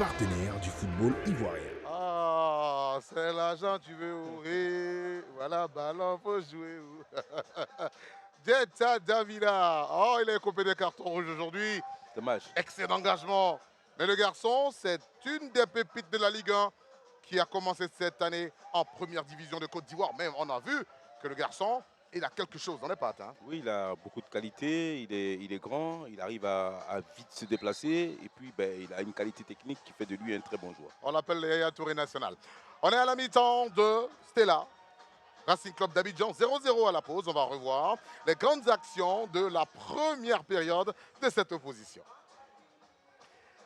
partenaire du football ivoirien. Ah, c'est l'argent, tu veux ouvrir. Voilà, ballon, faut jouer. Jetta Davila. Oh, il a coupé des cartons rouges aujourd'hui. Dommage. Excellent engagement. Mais le garçon, c'est une des pépites de la Ligue 1 qui a commencé cette année en première division de Côte d'Ivoire. Même on a vu que le garçon, il a quelque chose dans les pattes. Hein. Oui, il a beaucoup de qualité, il est grand, il arrive à vite se déplacer et puis il a une qualité technique qui fait de lui un très bon joueur. On l'appelle le Yaya Touré national. On est à la mi-temps de Stella. Racing Club d'Abidjan, 0-0 à la pause. On va revoir les grandes actions de la première période de cette opposition.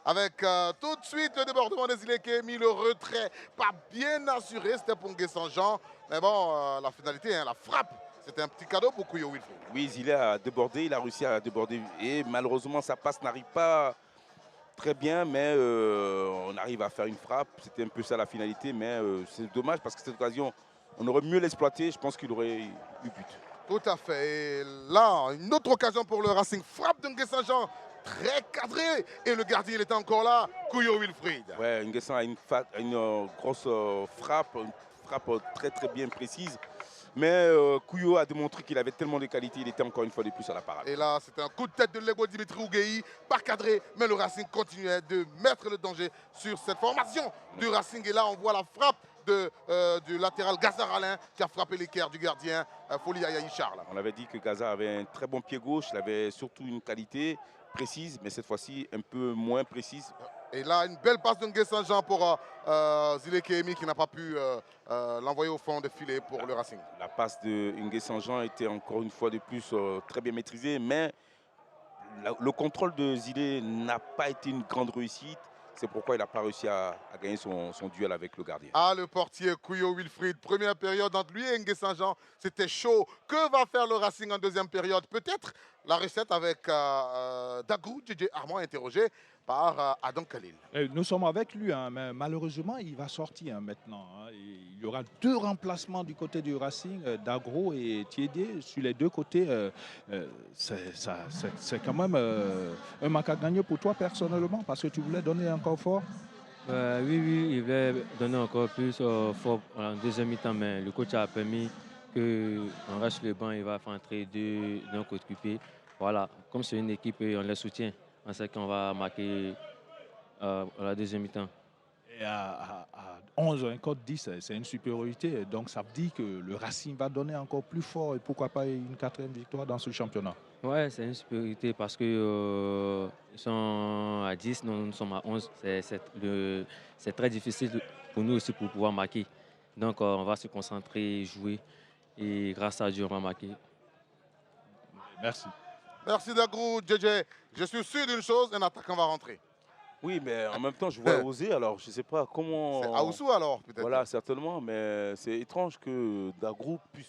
Avec tout de suite le débordement des Ilekemi, le retrait pas bien assuré, c'était pour Nguessan-Jean. Mais bon, la finalité, hein, la frappe, c'était un petit cadeau pour Kuyo Wilfried. Oui, Zilé a débordé, il a réussi à déborder et malheureusement sa passe n'arrive pas très bien, mais on arrive à faire une frappe. C'était un peu ça la finalité, mais c'est dommage parce que cette occasion, on aurait mieux l'exploiter. Je pense qu'il aurait eu but. Tout à fait. Et là, une autre occasion pour le Racing. Frappe de Nguessan-Jean, très cadré. Et le gardien, il était encore là, Kuyo Wilfried. Ouais, Nguessan a une grosse frappe, une frappe très très bien précise. Mais Kuyo a démontré qu'il avait tellement de qualité, il était encore une fois de plus à la parade. Et là, c'était un coup de tête de Lego Dimitri Ougei, pas cadré, mais le Racing continuait de mettre le danger sur cette formation du Racing. Et là, on voit la frappe du latéral Gazar Alain qui a frappé l'équerre du gardien Folie Ayayi Charles. On avait dit que Gaza avait un très bon pied gauche, il avait surtout une qualité précise, mais cette fois-ci un peu moins précise. Et là, une belle passe de Nguessan-Jean pour Zile Kemi qui n'a pas pu l'envoyer au fond de filet pour le Racing. La passe de Nguessan-Jean était encore une fois de plus très bien maîtrisée, mais le contrôle de Zile n'a pas été une grande réussite. C'est pourquoi il n'a pas réussi à gagner son duel avec le gardien. Ah, le portier Kuyo Wilfried, première période entre lui et Nguessan-Jean, c'était chaud. Que va faire le Racing en deuxième période? Peut-être la recette avec Dagrou, JJ Armand, interrogé par Adam Khalil. Nous sommes avec lui, hein, mais malheureusement, il va sortir maintenant. Hein, et il y aura deux remplacements du côté du Racing, Dagro et Tiédé. Sur les deux côtés, c'est quand même un manque à gagner pour toi personnellement, parce que tu voulais donner encore fort. Oui, il voulait donner encore plus fort en deuxième mi-temps, mais le coach a permis qu'on reste sur le banc, il va faire entrer deux coéquipiers. Voilà, comme c'est une équipe, on les soutient. On sait qu'on va marquer à la deuxième mi-temps. Et à 11, encore 10, c'est une supériorité. Donc ça veut dire que le Racing va donner encore plus fort et pourquoi pas une quatrième victoire dans ce championnat. Ouais, c'est une supériorité parce que ils sont à 10, nous sommes à 11. C'est très difficile pour nous aussi pour pouvoir marquer. Donc on va se concentrer, jouer et grâce à Dieu, on va marquer. Merci. Merci Dagrou, JJ. Je suis sûr d'une chose, un attaquant va rentrer. Oui, mais en même temps, je vois oser, alors je ne sais pas comment... C'est Aoussou alors, peut-être. Voilà, certainement, mais c'est étrange que Dagrou puisse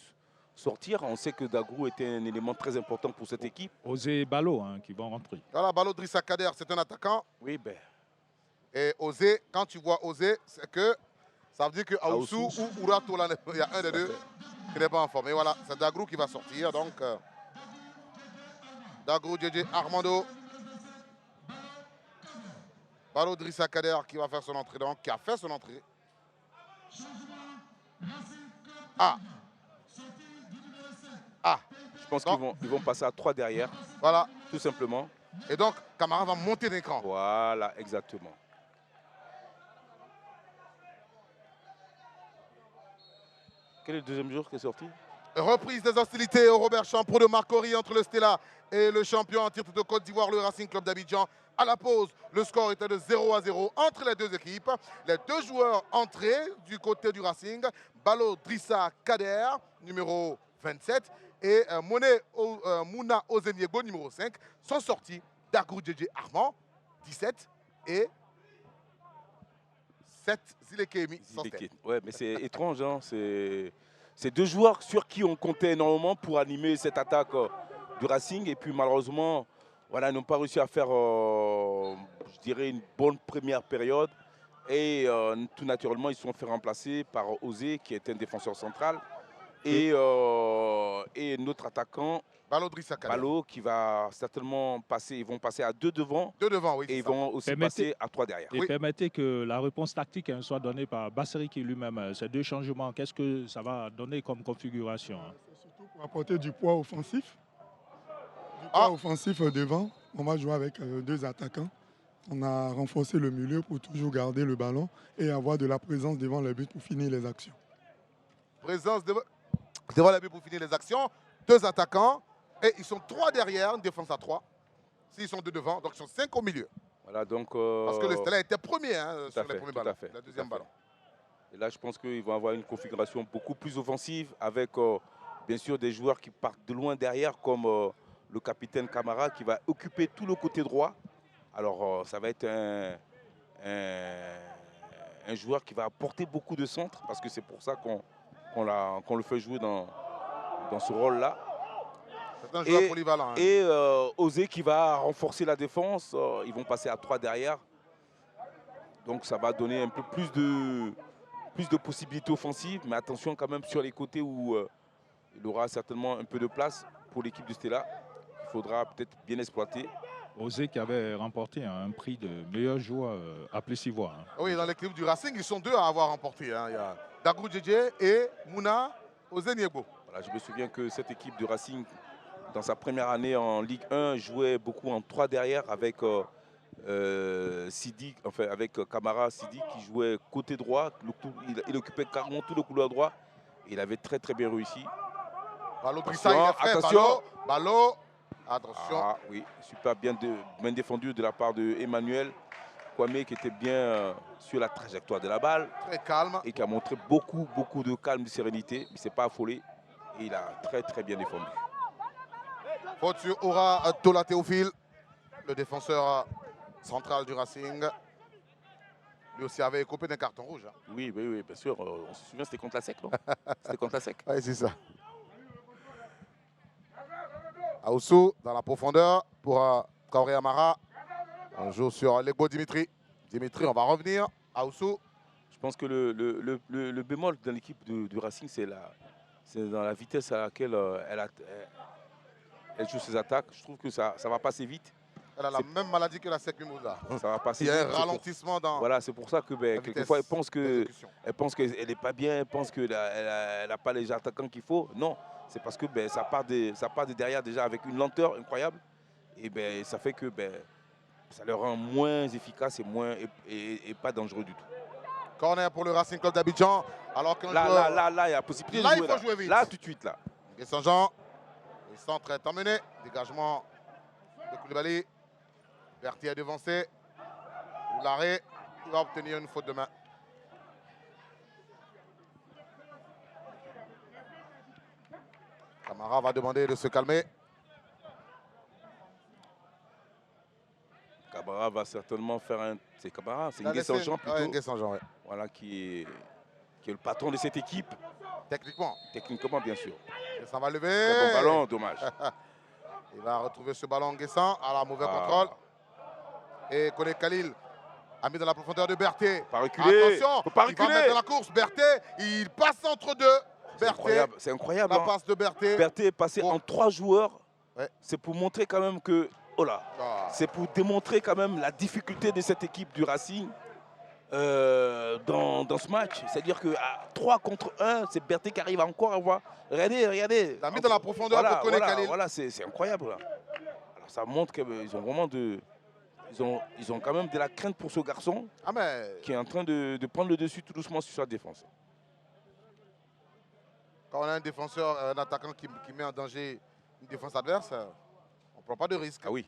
sortir. On sait que Dagrou était un élément très important pour cette équipe. Osé et Ballot qui vont rentrer. Voilà, Ballot Drissa Kader, c'est un attaquant. Oui, Et Osé, quand tu vois Osé, c'est que ça veut dire que Aoussou ou Ourato, il y a un des deux qui n'est pas en forme. Et voilà, c'est Dagrou qui va sortir. Donc, Dagrou, JJ, Armando. Ballot Drissa Kader qui va faire son entrée, donc, qui a fait son entrée. Ah. Je pense qu'ils vont passer à 3 derrière. Voilà. Tout simplement. Et donc, Camara va monter d'écran. Voilà, exactement. Quel est le deuxième jour qui est sorti? Reprise des hostilités au Robert Champ de Marcory entre le Stella et le champion en titre de Côte d'Ivoire, le Racing Club d'Abidjan. À la pause, le score était de 0-0 entre les deux équipes. Les deux joueurs entrés du côté du Racing, Balo Drissa Kader, numéro 27, et Mouna Ozeniego, numéro 5, sont sortis. Dagrou JJ Armand, 17, et 7 Zilekemi, 107. Ouais, mais c'est étrange, hein, c'est deux joueurs sur qui on comptait énormément pour animer cette attaque du Racing. Et puis malheureusement, voilà, ils n'ont pas réussi à faire, je dirais, une bonne première période. Et tout naturellement, ils se sont fait remplacer par Osé, qui est un défenseur central. Et notre attaquant, Ballot Drissa Kader. Ballot qui va certainement passer, ils vont passer à 2 devant. 2 devant, oui. Et ils ça. vont aussi passer à 3 derrière. Et Oui. permettez que la réponse tactique soit donnée par Basseri qui lui-même. Ces 2 changements, qu'est-ce que ça va donner comme configuration? C'est surtout pour apporter du poids offensif. Du poids offensif devant. On va jouer avec 2 attaquants. On a renforcé le milieu pour toujours garder le ballon et avoir de la présence devant le but pour finir les actions. Présence devant la but pour finir les actions. 2 attaquants. Et ils sont 3 derrière, une défense à 3. S'ils sont 2 devant, donc ils sont 5 au milieu. Voilà, donc, Parce que le Stella était premier sur les premiers ballons. fait, Le deuxième ballon. Et là, je pense qu'ils vont avoir une configuration beaucoup plus offensive avec, bien sûr, des joueurs qui partent de loin derrière, comme le capitaine Camara qui va occuper tout le côté droit. Alors, ça va être un joueur qui va apporter beaucoup de centres parce que c'est pour ça qu'on le fait jouer dans ce rôle-là. C'est un joueur polyvalent. Hein. Et Osé qui va renforcer la défense. Ils vont passer à 3 derrière. Donc ça va donner un peu plus de possibilités offensives. Mais attention quand même sur les côtés où il aura certainement un peu de place pour l'équipe du Stella. Il faudra peut-être bien exploiter. Osé qui avait remporté un prix de meilleur joueur à Plessivois. Oui, dans l'équipe du Racing, ils sont 2 à avoir remporté. Hein. Il y a Dagrou Djedje et Mouna Osé Niego. Voilà, je me souviens que cette équipe du Racing, dans sa première année en Ligue 1, jouait beaucoup en 3 derrière avec Sidi, enfin avec Camara Sidi qui jouait côté droit. Il occupait carrément tout le couloir droit. Et il avait très bien réussi. Ballot Drissa, il est frais. Attention. Ballot. Attention. Ah oui, super bien défendu de la part de Emmanuel Kwame qui était bien sur la trajectoire de la balle. Très calme. Et qui a montré beaucoup de calme, de sérénité. Il ne s'est pas affolé. Et il a très bien défendu. Faute sur Aura Tola Théophile, le défenseur central du Racing. Lui aussi avait coupé d'un carton rouge. Hein. Oui, bien sûr. On se souvient, c'était contre la SEC, non? C'était contre la SEC. Oui, c'est ça. Aoussou dans la profondeur pour Kaori Amara. On joue sur Lego Dimitri. Dimitri, on va revenir. Aoussou. Je pense que le bémol dans l'équipe du Racing, c'est dans la vitesse à laquelle elle joue ses attaques. Je trouve que ça va passer vite. Elle a la même maladie que la SEC Mimouza. Ça va passer Il y a vite. un ralentissement dans. Voilà, c'est pour ça que quelquefois, elle pense qu'elle n'est pas bien, elle pense qu'elle n'a pas les attaquants qu'il faut. Non, c'est parce que ça part de derrière déjà avec une lenteur incroyable. Et ça fait que ça le rend moins efficace et pas dangereux du tout. Corner pour le Racing Club d'Abidjan. Alors qu'un là, il y a possibilité de jouer. Il faut jouer vite. Là, tout de suite. Là. Et Saint-Jean. Le centre est emmené. Dégagement de Koulibaly. Berthier est devancé. L'arrêt. Il va obtenir une faute de main. Camara va demander de se calmer. Camara va certainement faire un. C'est Camara, c'est Ngué Saint-Jean plutôt. Ouais, Ngué Saint-Jean, ouais. Voilà, qui est le patron de cette équipe. Techniquement, bien sûr. Et ça va lever. Très bon ballon, dommage. Il va retrouver ce ballon Nguessan à la mauvais contrôle. Et Kone Khalil a mis dans la profondeur de Berthier. Pas reculer. Attention, Faut pas reculer. Il va mettre dans la course. Berthier, il passe entre deux. C'est incroyable. La passe de Berthier. Berthier est passé en 3 joueurs. Ouais. C'est pour montrer quand même que. Oh là. C'est pour démontrer quand même la difficulté de cette équipe du Racing dans ce match. C'est-à-dire qu'à 3 contre 1, c'est Berthier qui arrive encore à voir. Regardez. Il a mis dans la profondeur pour Kone Khalil. Voilà, c'est incroyable. Là. Alors, ça montre qu'ils ont vraiment Ils ont quand même de la crainte pour ce garçon qui est en train de prendre le dessus tout doucement sur sa défense. Quand on a un défenseur, un attaquant qui met en danger une défense adverse, on ne prend pas de risque. Ah oui.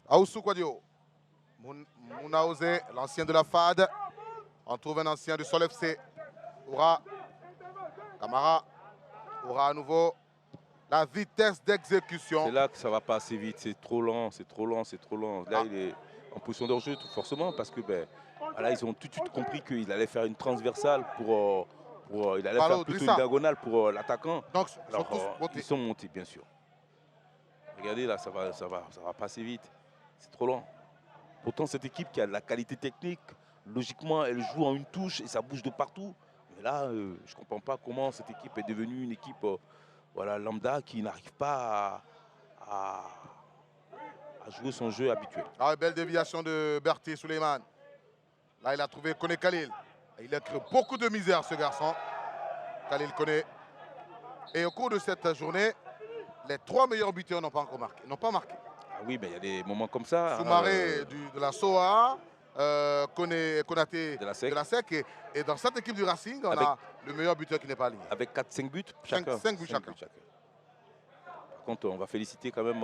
Aoussou Kwadio. Mouna Osé, l'ancien de la FAD. On trouve un ancien du Sol FC. Oura. Camara. Oura à nouveau. La vitesse d'exécution. C'est là que ça va pas assez vite. C'est trop lent. Là, il est en position de jeu, tout parce que voilà, ils ont tout de suite compris qu'il allait faire une transversale il allait faire plutôt une diagonale pour l'attaquant. Donc, ils sont montés, bien sûr. Regardez là, ça va pas assez vite. C'est trop lent. Pourtant, cette équipe qui a de la qualité technique, logiquement, elle joue en une touche et ça bouge de partout. Mais là, je ne comprends pas comment cette équipe est devenue une équipe voilà, lambda qui n'arrive pas à jouer son jeu habituel. Ah, belle déviation de Berti Suleiman. Là, il a trouvé Kone Khalil. Il a créé beaucoup de misère, ce garçon. Khalil Kone. Et au cours de cette journée, les 3 meilleurs buteurs n'ont pas encore marqué. N'ont pas marqué. Ah oui, mais il y a des moments comme ça. Soumaré de la SOA, Konaté de la SEC. Et dans cette équipe du Racing, on a le meilleur buteur qui n'est pas aligné. Avec 4-5 buts chacun. 5 buts chacun. Par contre, on va féliciter quand même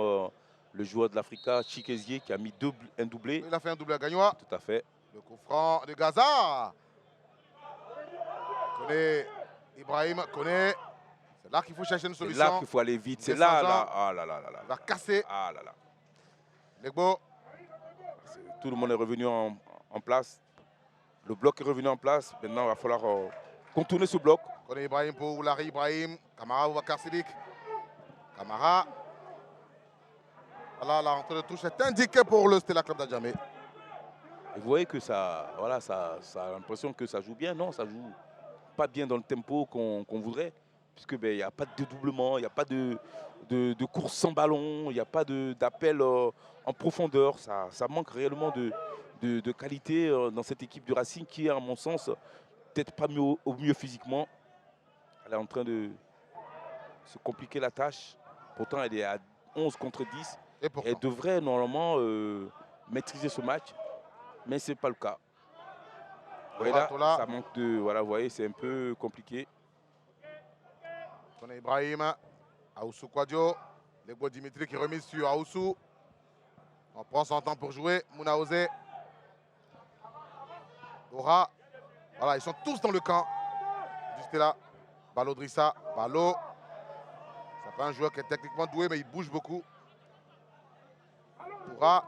le joueur de l'Africa, Chikezie, qui a mis un doublé. Il a fait un doublé à Gagnois. Tout à fait. Le coup franc de Gaza. Ibrahim connaît. C'est là qu'il faut chercher une solution. C'est là qu'il faut aller vite. C'est là. Ah là là là là. Il va casser. Ah là là. Legbo. Tout le monde est revenu en place. Le bloc est revenu en place. Maintenant, il va falloir contourner ce bloc. Connaît Ibrahim pour Larry Ibrahim. Kamara ou Bakar Sidik. Kamara. Voilà, la rentrée de touche est indiquée pour le Stella Club d'Adjamé. Et vous voyez que ça, voilà, ça a l'impression que ça joue bien. Non, ça joue pas bien dans le tempo qu'on voudrait. Puisque il n'y a pas de dédoublement, il n'y a pas de course sans ballon, il n'y a pas d'appel en profondeur. Ça manque réellement de qualité dans cette équipe du Racing qui est, à mon sens, peut-être pas au mieux physiquement. Elle est en train de se compliquer la tâche. Pourtant, elle est à 11 contre 10. Elle devrait normalement maîtriser ce match, mais ce n'est pas le cas. Voilà, ça manque de... Voilà, vous voyez, c'est un peu compliqué. Connaît Ibrahim, Aoussou Kwadjo, Legbo Dimitri qui remise sur Aoussou. On prend son temps pour jouer, Mounaouzé. Ora, voilà, ils sont tous dans le camp du Stella. Balo Drissa, Balo. C'est pas un joueur qui est techniquement doué, mais il bouge beaucoup. Toura,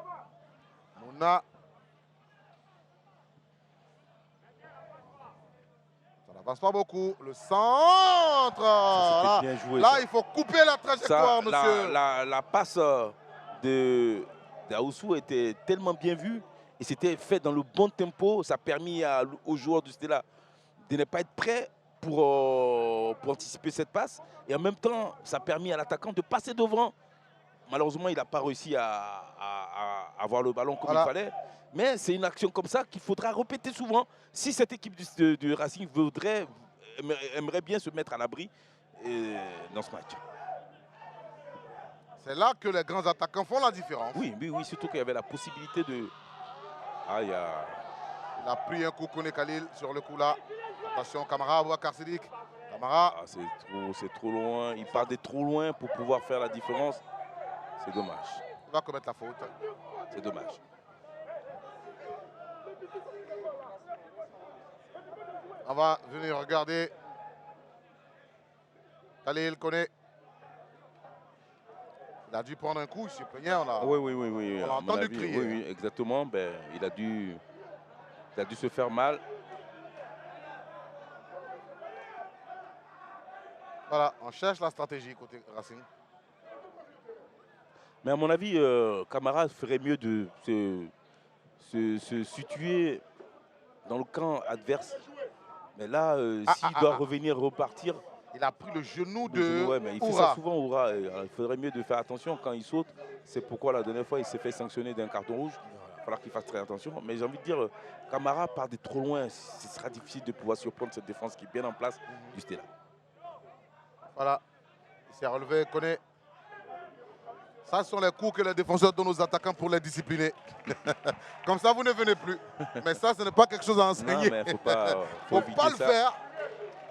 Mouna. Ça n'avance pas beaucoup. Le centre. Ça, bien joué, là ça. il faut couper la trajectoire, monsieur. La passe d'Aoussou était tellement bien vue et c'était fait dans le bon tempo. Ça a permis aux joueurs du Stella de ne pas être prêts pour anticiper cette passe. Et en même temps, ça a permis à l'attaquant de passer devant. Malheureusement, il n'a pas réussi à avoir le ballon comme il fallait. Mais c'est une action comme ça qu'il faudra répéter souvent. Si cette équipe du Racing aimerait bien se mettre à l'abri dans ce match. C'est là que les grands attaquants font la différence. Oui, surtout qu'il y avait la possibilité de... Ah, il a pris un coup Kone Khalil sur le coup là. Attention, Kamara, Abouakar Sidik. Kamara. Ah, c'est trop loin. Il part de trop loin pour pouvoir faire la différence. C'est dommage. Il va commettre la faute. C'est dommage. On va venir regarder. Khalil Kone. Il a dû prendre un coup, il s'est plaigné. Oui. On a entendu crier. Oui, exactement. Ben, il a dû se faire mal. Voilà, on cherche la stratégie côté Racing. Mais à mon avis, Kamara ferait mieux de se situer dans le camp adverse. Mais là, s'il doit repartir... Il a pris le genou de ouais, mais il fait ça souvent, Oura. Il faudrait mieux de faire attention quand il saute. C'est pourquoi la dernière fois, il s'est fait sanctionner d'un carton rouge. Il va falloir qu'il fasse très attention. Mais j'ai envie de dire, Kamara part de trop loin. Ce sera difficile de pouvoir surprendre cette défense qui est bien en place du Stella. Voilà. Il s'est relevé, connaît. Ça, ce sont les coups que les défenseurs donnent aux attaquants pour les discipliner. Comme ça, vous ne venez plus. Mais ça, ce n'est pas quelque chose à enseigner. Non, mais faut pas le faire.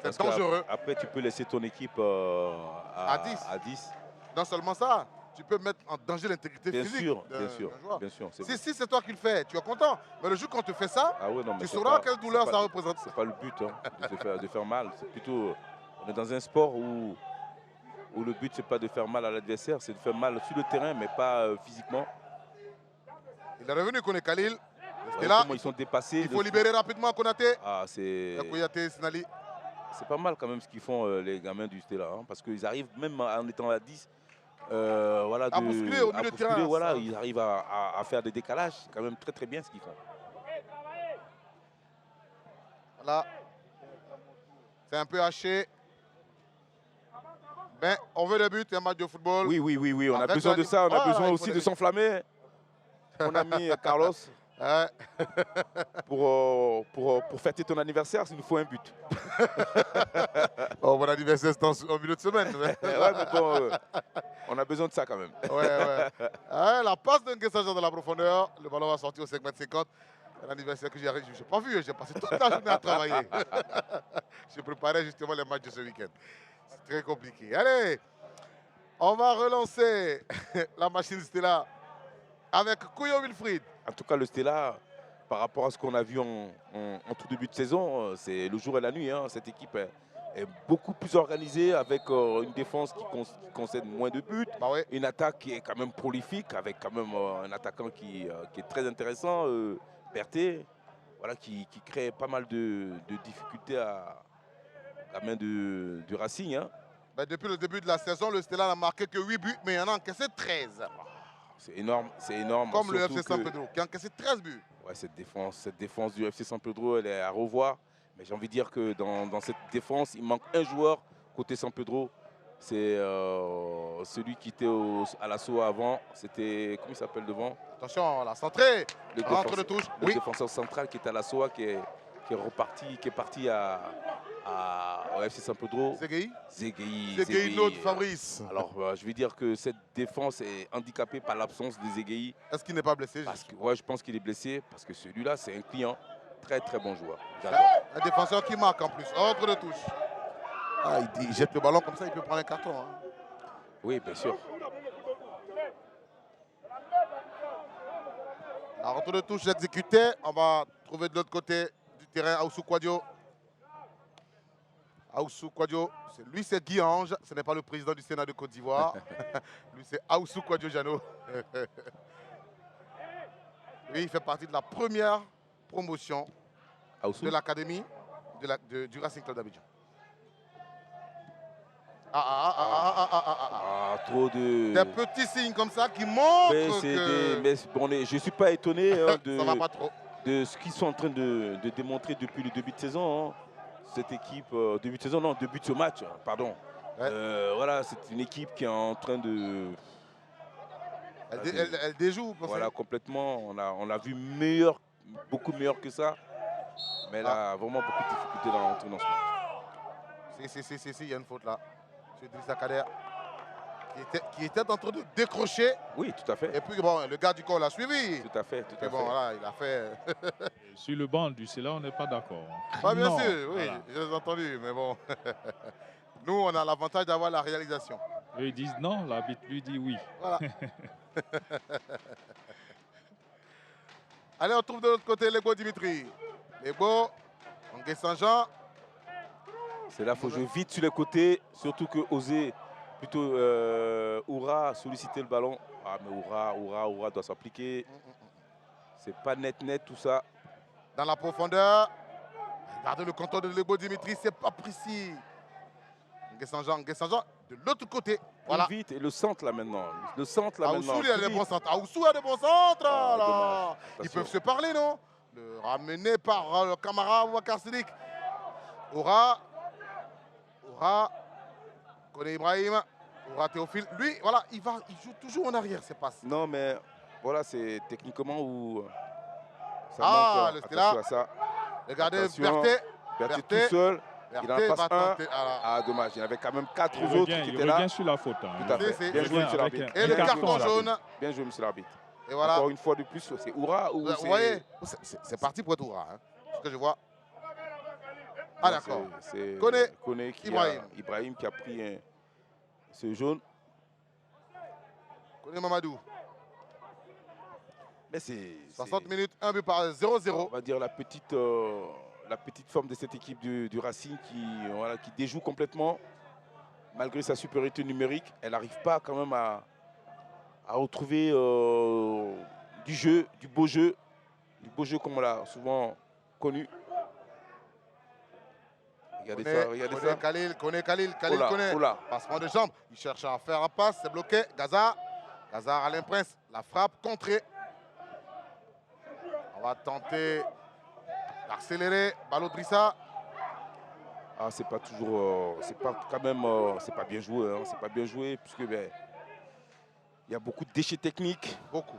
C'est dangereux. Après, tu peux laisser ton équipe à 10. Non seulement ça, tu peux mettre en danger l'intégrité physique d'un joueur. Bien sûr. Si c'est toi qui le fais, tu es content. Mais le jour quand tu fais ça, tu sauras quelle douleur ça représente. C'est pas le but de faire mal. C'est plutôt, on est dans un sport où le but, c'est pas de faire mal à l'adversaire, c'est de faire mal sur le terrain, mais pas physiquement. Il est revenu, Kone Khalil. Ils sont dépassés. Il faut libérer rapidement Konaté. C'est Sinali. C'est pas mal quand même ce qu'ils font les gamins du Stella, hein, parce qu'ils arrivent même en étant à 10, à bousculer au milieu de terrain. Voilà, ils arrivent à faire des décalages. C'est quand même très très bien ce qu'ils font. Voilà. C'est un peu haché. Mais on veut des buts, un match de football. Oui, on a Avec besoin de ça. On a voilà, besoin il faut aussi des de buts. s'enflammer. Mon ami Carlos, Ouais. pour fêter ton anniversaire, il nous faut un but. Oh, bon anniversaire, c'est en milieu de semaine. Ouais, mais bon, on a besoin de ça quand même. Ouais. La passe d'un Guessanger dans la profondeur. Le ballon va sortir au 5,50 m. L'anniversaire que j'ai pas vu, j'ai passé toute la journée à travailler. Je préparais justement les matchs de ce week-end. C'est très compliqué. Allez, on va relancer la machine Stella avec Kouyo Wilfried. En tout cas, le Stella, par rapport à ce qu'on a vu en tout début de saison, c'est le jour et la nuit. Hein. Cette équipe est beaucoup plus organisée avec une défense qui concède moins de buts, Bah ouais. une attaque qui est quand même prolifique avec quand même un attaquant qui est très intéressant, Berthet, voilà, qui crée pas mal de difficultés à la main du Racing. Hein. Ben, depuis le début de la saison, le Stella n'a marqué que 8 buts, mais il en a encaissé 13. C'est énorme, c'est énorme. Comme le Surtout FC San Pedro, qui a encaissé 13 buts. Ouais, cette défense du FC San Pedro, elle est à revoir. Mais j'ai envie de dire que dans cette défense, il manque un joueur côté San Pedro. C'est celui qui était à l'assaut avant. C'était, comment il s'appelle devant? Attention, la centrée. Le Rentre de touche. Le Oui. défenseur central qui est à l'assaut, qui est parti au FC San Pedro. Zegei Nod Fabrice. Alors, je vais dire que cette défense est handicapée par l'absence de Zegei. Est-ce qu'il n'est pas blessé? Ouais, je pense qu'il est blessé parce que celui-là, c'est un client. Très, très bon joueur. J'adore. Un défenseur qui marque en plus. Rentre de touche. Ah, il jette le ballon comme ça, il peut prendre un carton. Hein. Oui, bien sûr. La rentre de touche exécutée. On va trouver de l'autre côté du terrain Aoussou Kouadio. Aoussou Kouadio, lui c'est Guy Ange, ce n'est pas le président du Sénat de Côte d'Ivoire. Lui c'est Aoussou Kouadio Jano. Lui il fait partie de la première promotion de l'académie du Racing Club d'Abidjan. Trop de... Des petits signes comme ça qui montrent que... je ne suis pas étonné hein, ça va pas trop. De ce qu'ils sont en train de démontrer depuis le début de saison. Hein. Cette équipe, début de saison, non, début de ce match, pardon. Ouais. Voilà, c'est une équipe qui est en train de... Elle déjoue. Voilà, complètement. On l'a vu meilleur, beaucoup meilleur que ça. Mais elle a vraiment beaucoup de difficultés dans l'entrée dans ce match. Si, il y a une faute là. C'est Idrissa Kader qui était en train de décrocher. Oui, tout à fait. Et puis bon, le gars du corps l'a suivi. Tout à fait, tout à fait. Bon, voilà, il a fait... Sur le banc du Stella, on n'est pas d'accord. Ah, bien sûr, oui, voilà. j'ai entendu, mais bon. Nous, on a l'avantage d'avoir la réalisation. Eux, ils disent non, l'arbitre lui dit oui. Voilà. Allez, on trouve de l'autre côté Lego Dimitri. Lego, Ngué Saint-Jean. C'est là qu'il faut jouer vite sur les côtés, surtout que oser plutôt Oura solliciter le ballon. Ah, mais Oura doit s'appliquer. C'est pas net tout ça. Dans la profondeur. Regardez le contrôle de Lego Dimitri, c'est pas précis. Ngué Saint-Jean, de l'autre côté. Voilà. Vite, et le centre là maintenant. Le centre là maintenant. Aoussou, il a des bons centres. Aoussou a des bons centres. Ah, ils peuvent se parler, non? Le ramené par le camarade Ouakar Sidik. Oura connaît Ibrahim. Oura Théophile. Lui, voilà, il joue toujours en arrière, ses passes. Non, mais voilà, c'est techniquement où ça manque. Le Stella. À ça. Regardez, Berthet tout seul. Il en Berthet passe va un. tenter. dommage. Il y avait quand même 4 Il autres qui étaient là. revient sur la faute. Hein. Tout à fait. Bien joué, monsieur l'arbitre. Et le carton jaune. Bien joué, monsieur l'arbitre. Et voilà. Encore une fois de plus, c'est Oura ou Vous voyez, c'est parti pour être Oura. Hein, ce que je vois. Ah, d'accord. C'est Koné Ibrahim qui a pris ce jaune. Koné Mamadou. Mais c'est 60 minutes, 1 but par 0-0. On va dire la petite forme de cette équipe du Racing qui déjoue complètement. Malgré sa supériorité numérique, elle n'arrive pas quand même à retrouver du beau jeu comme on l'a souvent connu. Regardez ça. Khalil Koné. Passement de jambes. Il cherche à faire un passe, c'est bloqué. Gaza Alain Prince, la frappe contrée. On va tenter d'accélérer. Ballot Drissa. Ah, c'est pas toujours, c'est pas quand même, c'est pas bien joué, hein, c'est pas bien joué puisque ben, il y a beaucoup de déchets techniques. Beaucoup.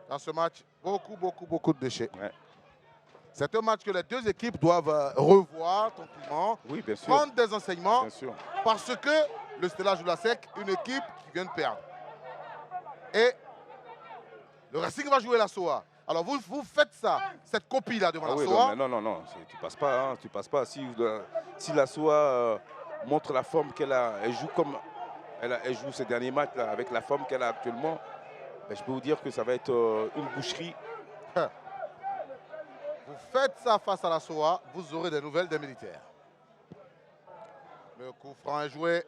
Dans ce match, beaucoup de déchets. Ouais. C'est un match que les deux équipes doivent revoir tranquillement, Oui, bien sûr. prendre des enseignements, Bien sûr. parce que le Stella Joula-Sec, une équipe qui vient de perdre. Et le Racing va jouer la SOA. Alors vous faites ça, cette copie-là devant Ah la oui, SOA. non, tu passes pas, hein, tu passes pas. Si la SOA montre la forme qu'elle a, elle joue comme elle joue ces derniers matchs là, avec la forme qu'elle a actuellement, ben, je peux vous dire que ça va être une boucherie. Vous faites ça face à la SOA, vous aurez des nouvelles des militaires. Le coup franc est joué.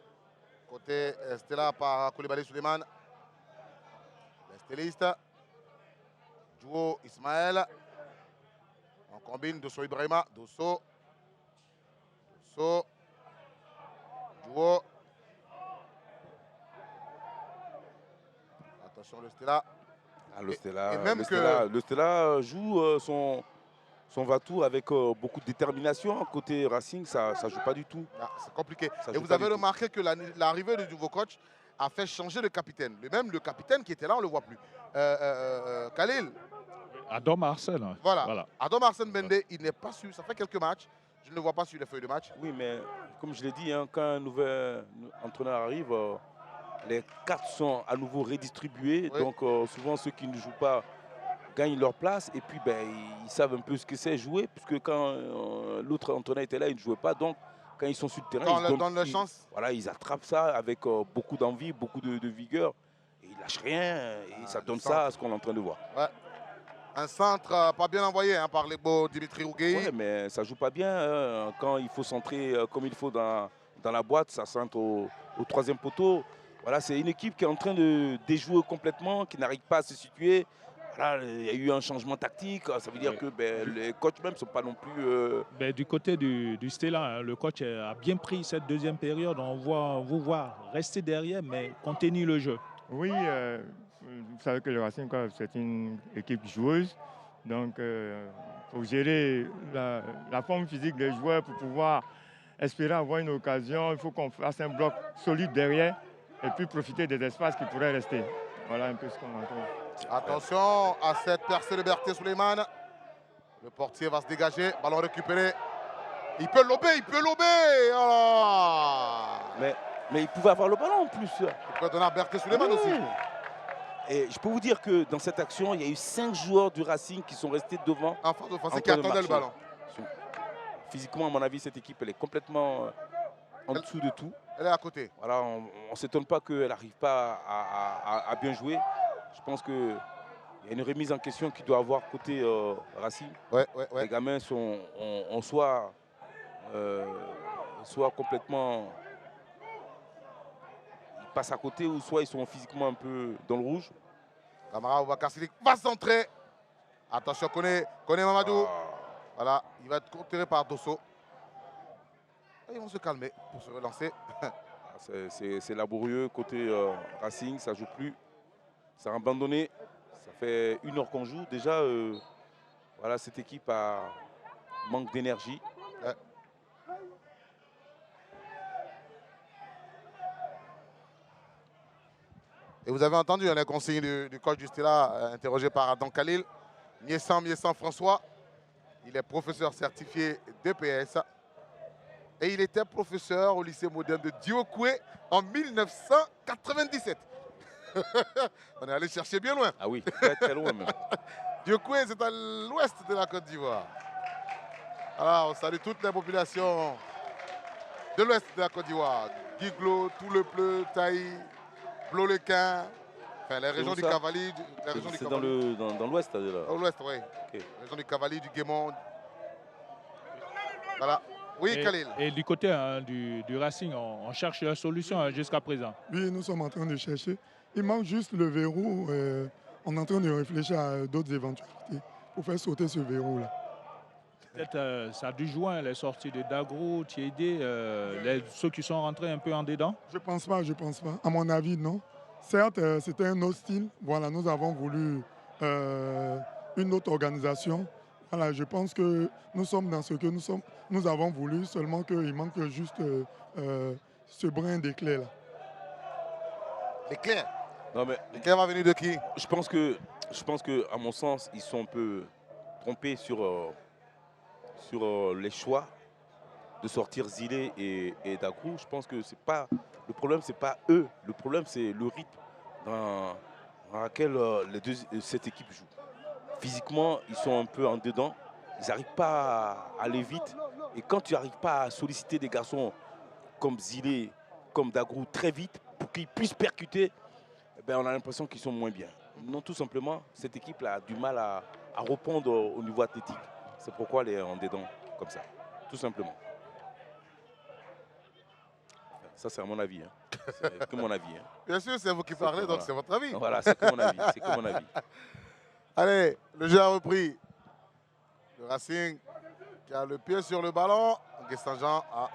Côté Stella par Koulibaly Suleiman. Les stellistes. Duo Ismaël. On combine Dosso Ibrahima. Dosso. Duo. Attention le Stella. Ah, le Stella, et même le Stella joue son va-tout avec beaucoup de détermination. Côté Racing, ça ne joue pas du tout. Ah, c'est compliqué. Ça Et joue vous pas avez du tout. remarqué que l'arrivée du nouveau coach a fait changer le capitaine. Même le capitaine qui était là, on ne le voit plus. Khalil. Adom Arsène. Voilà. Adom Arsène Bende, il n'est pas sûr. Ça fait quelques matchs. Je ne le vois pas sur les feuilles de match. Oui, mais comme je l'ai dit, hein, quand un nouvel entraîneur arrive, les cartes sont à nouveau redistribuées. Oui. Donc souvent ceux qui ne jouent pas gagnent leur place. Et puis ben, ils savent un peu ce que c'est jouer. Puisque quand l'autre entraîneur était là, il ne jouait pas. Donc quand ils sont sur le terrain, Quand on leur donne leur chance. Voilà, ils attrapent ça avec beaucoup d'envie, beaucoup de vigueur. Et ils ne lâchent rien. Et ça donne ça à ce qu'on est en train de voir. Ouais. Un centre pas bien envoyé par les beaux Dimitri Rougueï. Ouais, mais ça ne joue pas bien. Quand il faut centrer comme il faut dans la boîte, ça centre au troisième poteau. Voilà, c'est une équipe qui est en train de déjouer complètement, qui n'arrive pas à se situer. Voilà, il y a eu un changement tactique. Ça veut dire que les coachs même ne sont pas non plus... Du côté du Stella, hein, le coach a bien pris cette deuxième période. On vous voit rester derrière, mais contenir le jeu. Oui, vous savez que le Racing Club, c'est une équipe joueuse. Donc, il faut gérer la forme physique des joueurs pour pouvoir espérer avoir une occasion. Il faut qu'on fasse un bloc solide derrière et puis profiter des espaces qui pourraient rester. Voilà un peu ce qu'on entend. Attention à cette percée de Berthe Suleiman. Le portier va se dégager. Ballon récupéré. Il peut lober. Oh, mais il pouvait avoir le ballon en plus. il peut donner à Berthe Suleiman aussi. Et je peux vous dire que dans cette action, il y a eu 5 joueurs du Racing qui sont restés devant. En phase offensive en qui train de attendait le marcher. ballon. Physiquement, à mon avis, cette équipe, elle est complètement en dessous de tout. Elle est à côté. Voilà, on ne s'étonne pas qu'elle n'arrive pas à bien jouer. Je pense qu'il y a une remise en question qui doit avoir côté Racing. Ouais. Les gamins sont soit complètement... Ils passent à côté ou soit ils sont physiquement un peu dans le rouge. Camara Ouakar Sidik va centrer. Attention, connaît Mamadou. Voilà, il va être contré par Dosso. Et ils vont se calmer pour se relancer. C'est laborieux côté Racing, ça ne joue plus. Ça a abandonné. Ça fait 1 heure qu'on joue. Déjà, voilà, cette équipe manque d'énergie. Ouais. Et vous avez entendu les consignes du coach du Stella, interrogé par Adam Khalil. Miessan François. Il est professeur certifié DPS. Et il était professeur au lycée moderne de Diokwe en 1997. On est allé chercher bien loin. Ah oui, très très loin même. Diokwe, c'est à l'ouest de la Côte d'Ivoire. Alors, on salue toutes les populations de l'ouest de la Côte d'Ivoire. Guiglo, Tout-le-Pleu, Taï, Blo-le-Quin, enfin les régions du Cavalier. C'est dans l'ouest là. Dans l'ouest, oui. Okay. Région du Cavalier, du Guémont. Voilà. Oui, Khalil. Et du côté du Racing, on cherche la solution jusqu'à présent. Oui, nous sommes en train de chercher. Il manque juste le verrou. On est en train de réfléchir à d'autres éventualités pour faire sauter ce verrou-là. Peut-être ça a dû joindre les sorties de Dagro, Tiédé, ceux qui sont rentrés un peu en dedans. Je pense pas. À mon avis, non. Certes, c'était un autre style. Voilà, nous avons voulu une autre organisation. Voilà, je pense que nous sommes dans ce que nous avons voulu, seulement qu'il manque juste ce brin d'éclair là. L'éclair. Non, mais L'éclair va venir de qui? je pense que, à mon sens, ils sont un peu trompés sur les choix de sortir Zilé et Dagrou. Je pense que c'est pas le problème, c'est pas eux. Le problème, c'est le rythme dans lequel cette équipe joue. Physiquement, ils sont un peu en dedans. Ils n'arrivent pas à aller vite. Et quand tu n'arrives pas à solliciter des garçons comme Zilé, comme Dagrou très vite pour qu'ils puissent percuter, eh ben, on a l'impression qu'ils sont moins bien. Non, tout simplement, cette équipe-là a du mal à répondre au niveau athlétique. C'est pourquoi elle est en dedans comme ça. Tout simplement. Ça, c'est à mon avis. Hein. C'est que mon avis. Hein. Bien sûr, c'est vous qui parlez, donc voilà. c'est votre avis. Voilà, c'est que mon avis. C'est que mon avis. Allez, le jeu a repris. Le Racing qui a le pied sur le ballon. Saint-Jean a...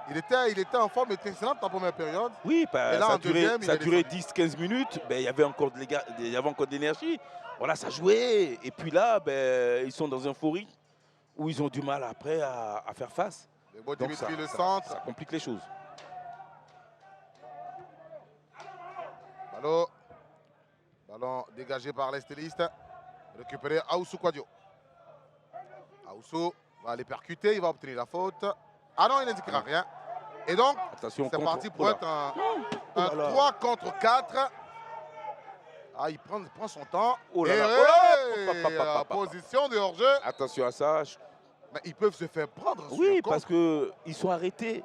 Il était en forme, il était excellent en première période. Oui, bah, et là, ça en a duré 10-15 minutes. Ben, il y avait encore de l'énergie. Voilà, ça jouait. Et puis là, ben, ils sont dans un faux rythme où ils ont du mal après à faire face. Donc, Donc le centre. Ça complique les choses. Ballon dégagé par les stylistes. Récupéré Aoussou Kouadio. Aoussou va aller percuter, il va obtenir la faute. Ah non, il n'indiquera rien. Et donc, c'est parti pour être un 3 contre 4. Ah, il prend son temps. Oh là et là. Position de hors-jeu. Attention à ça. Mais ils peuvent se faire prendre. Oui, parce qu'ils sont arrêtés.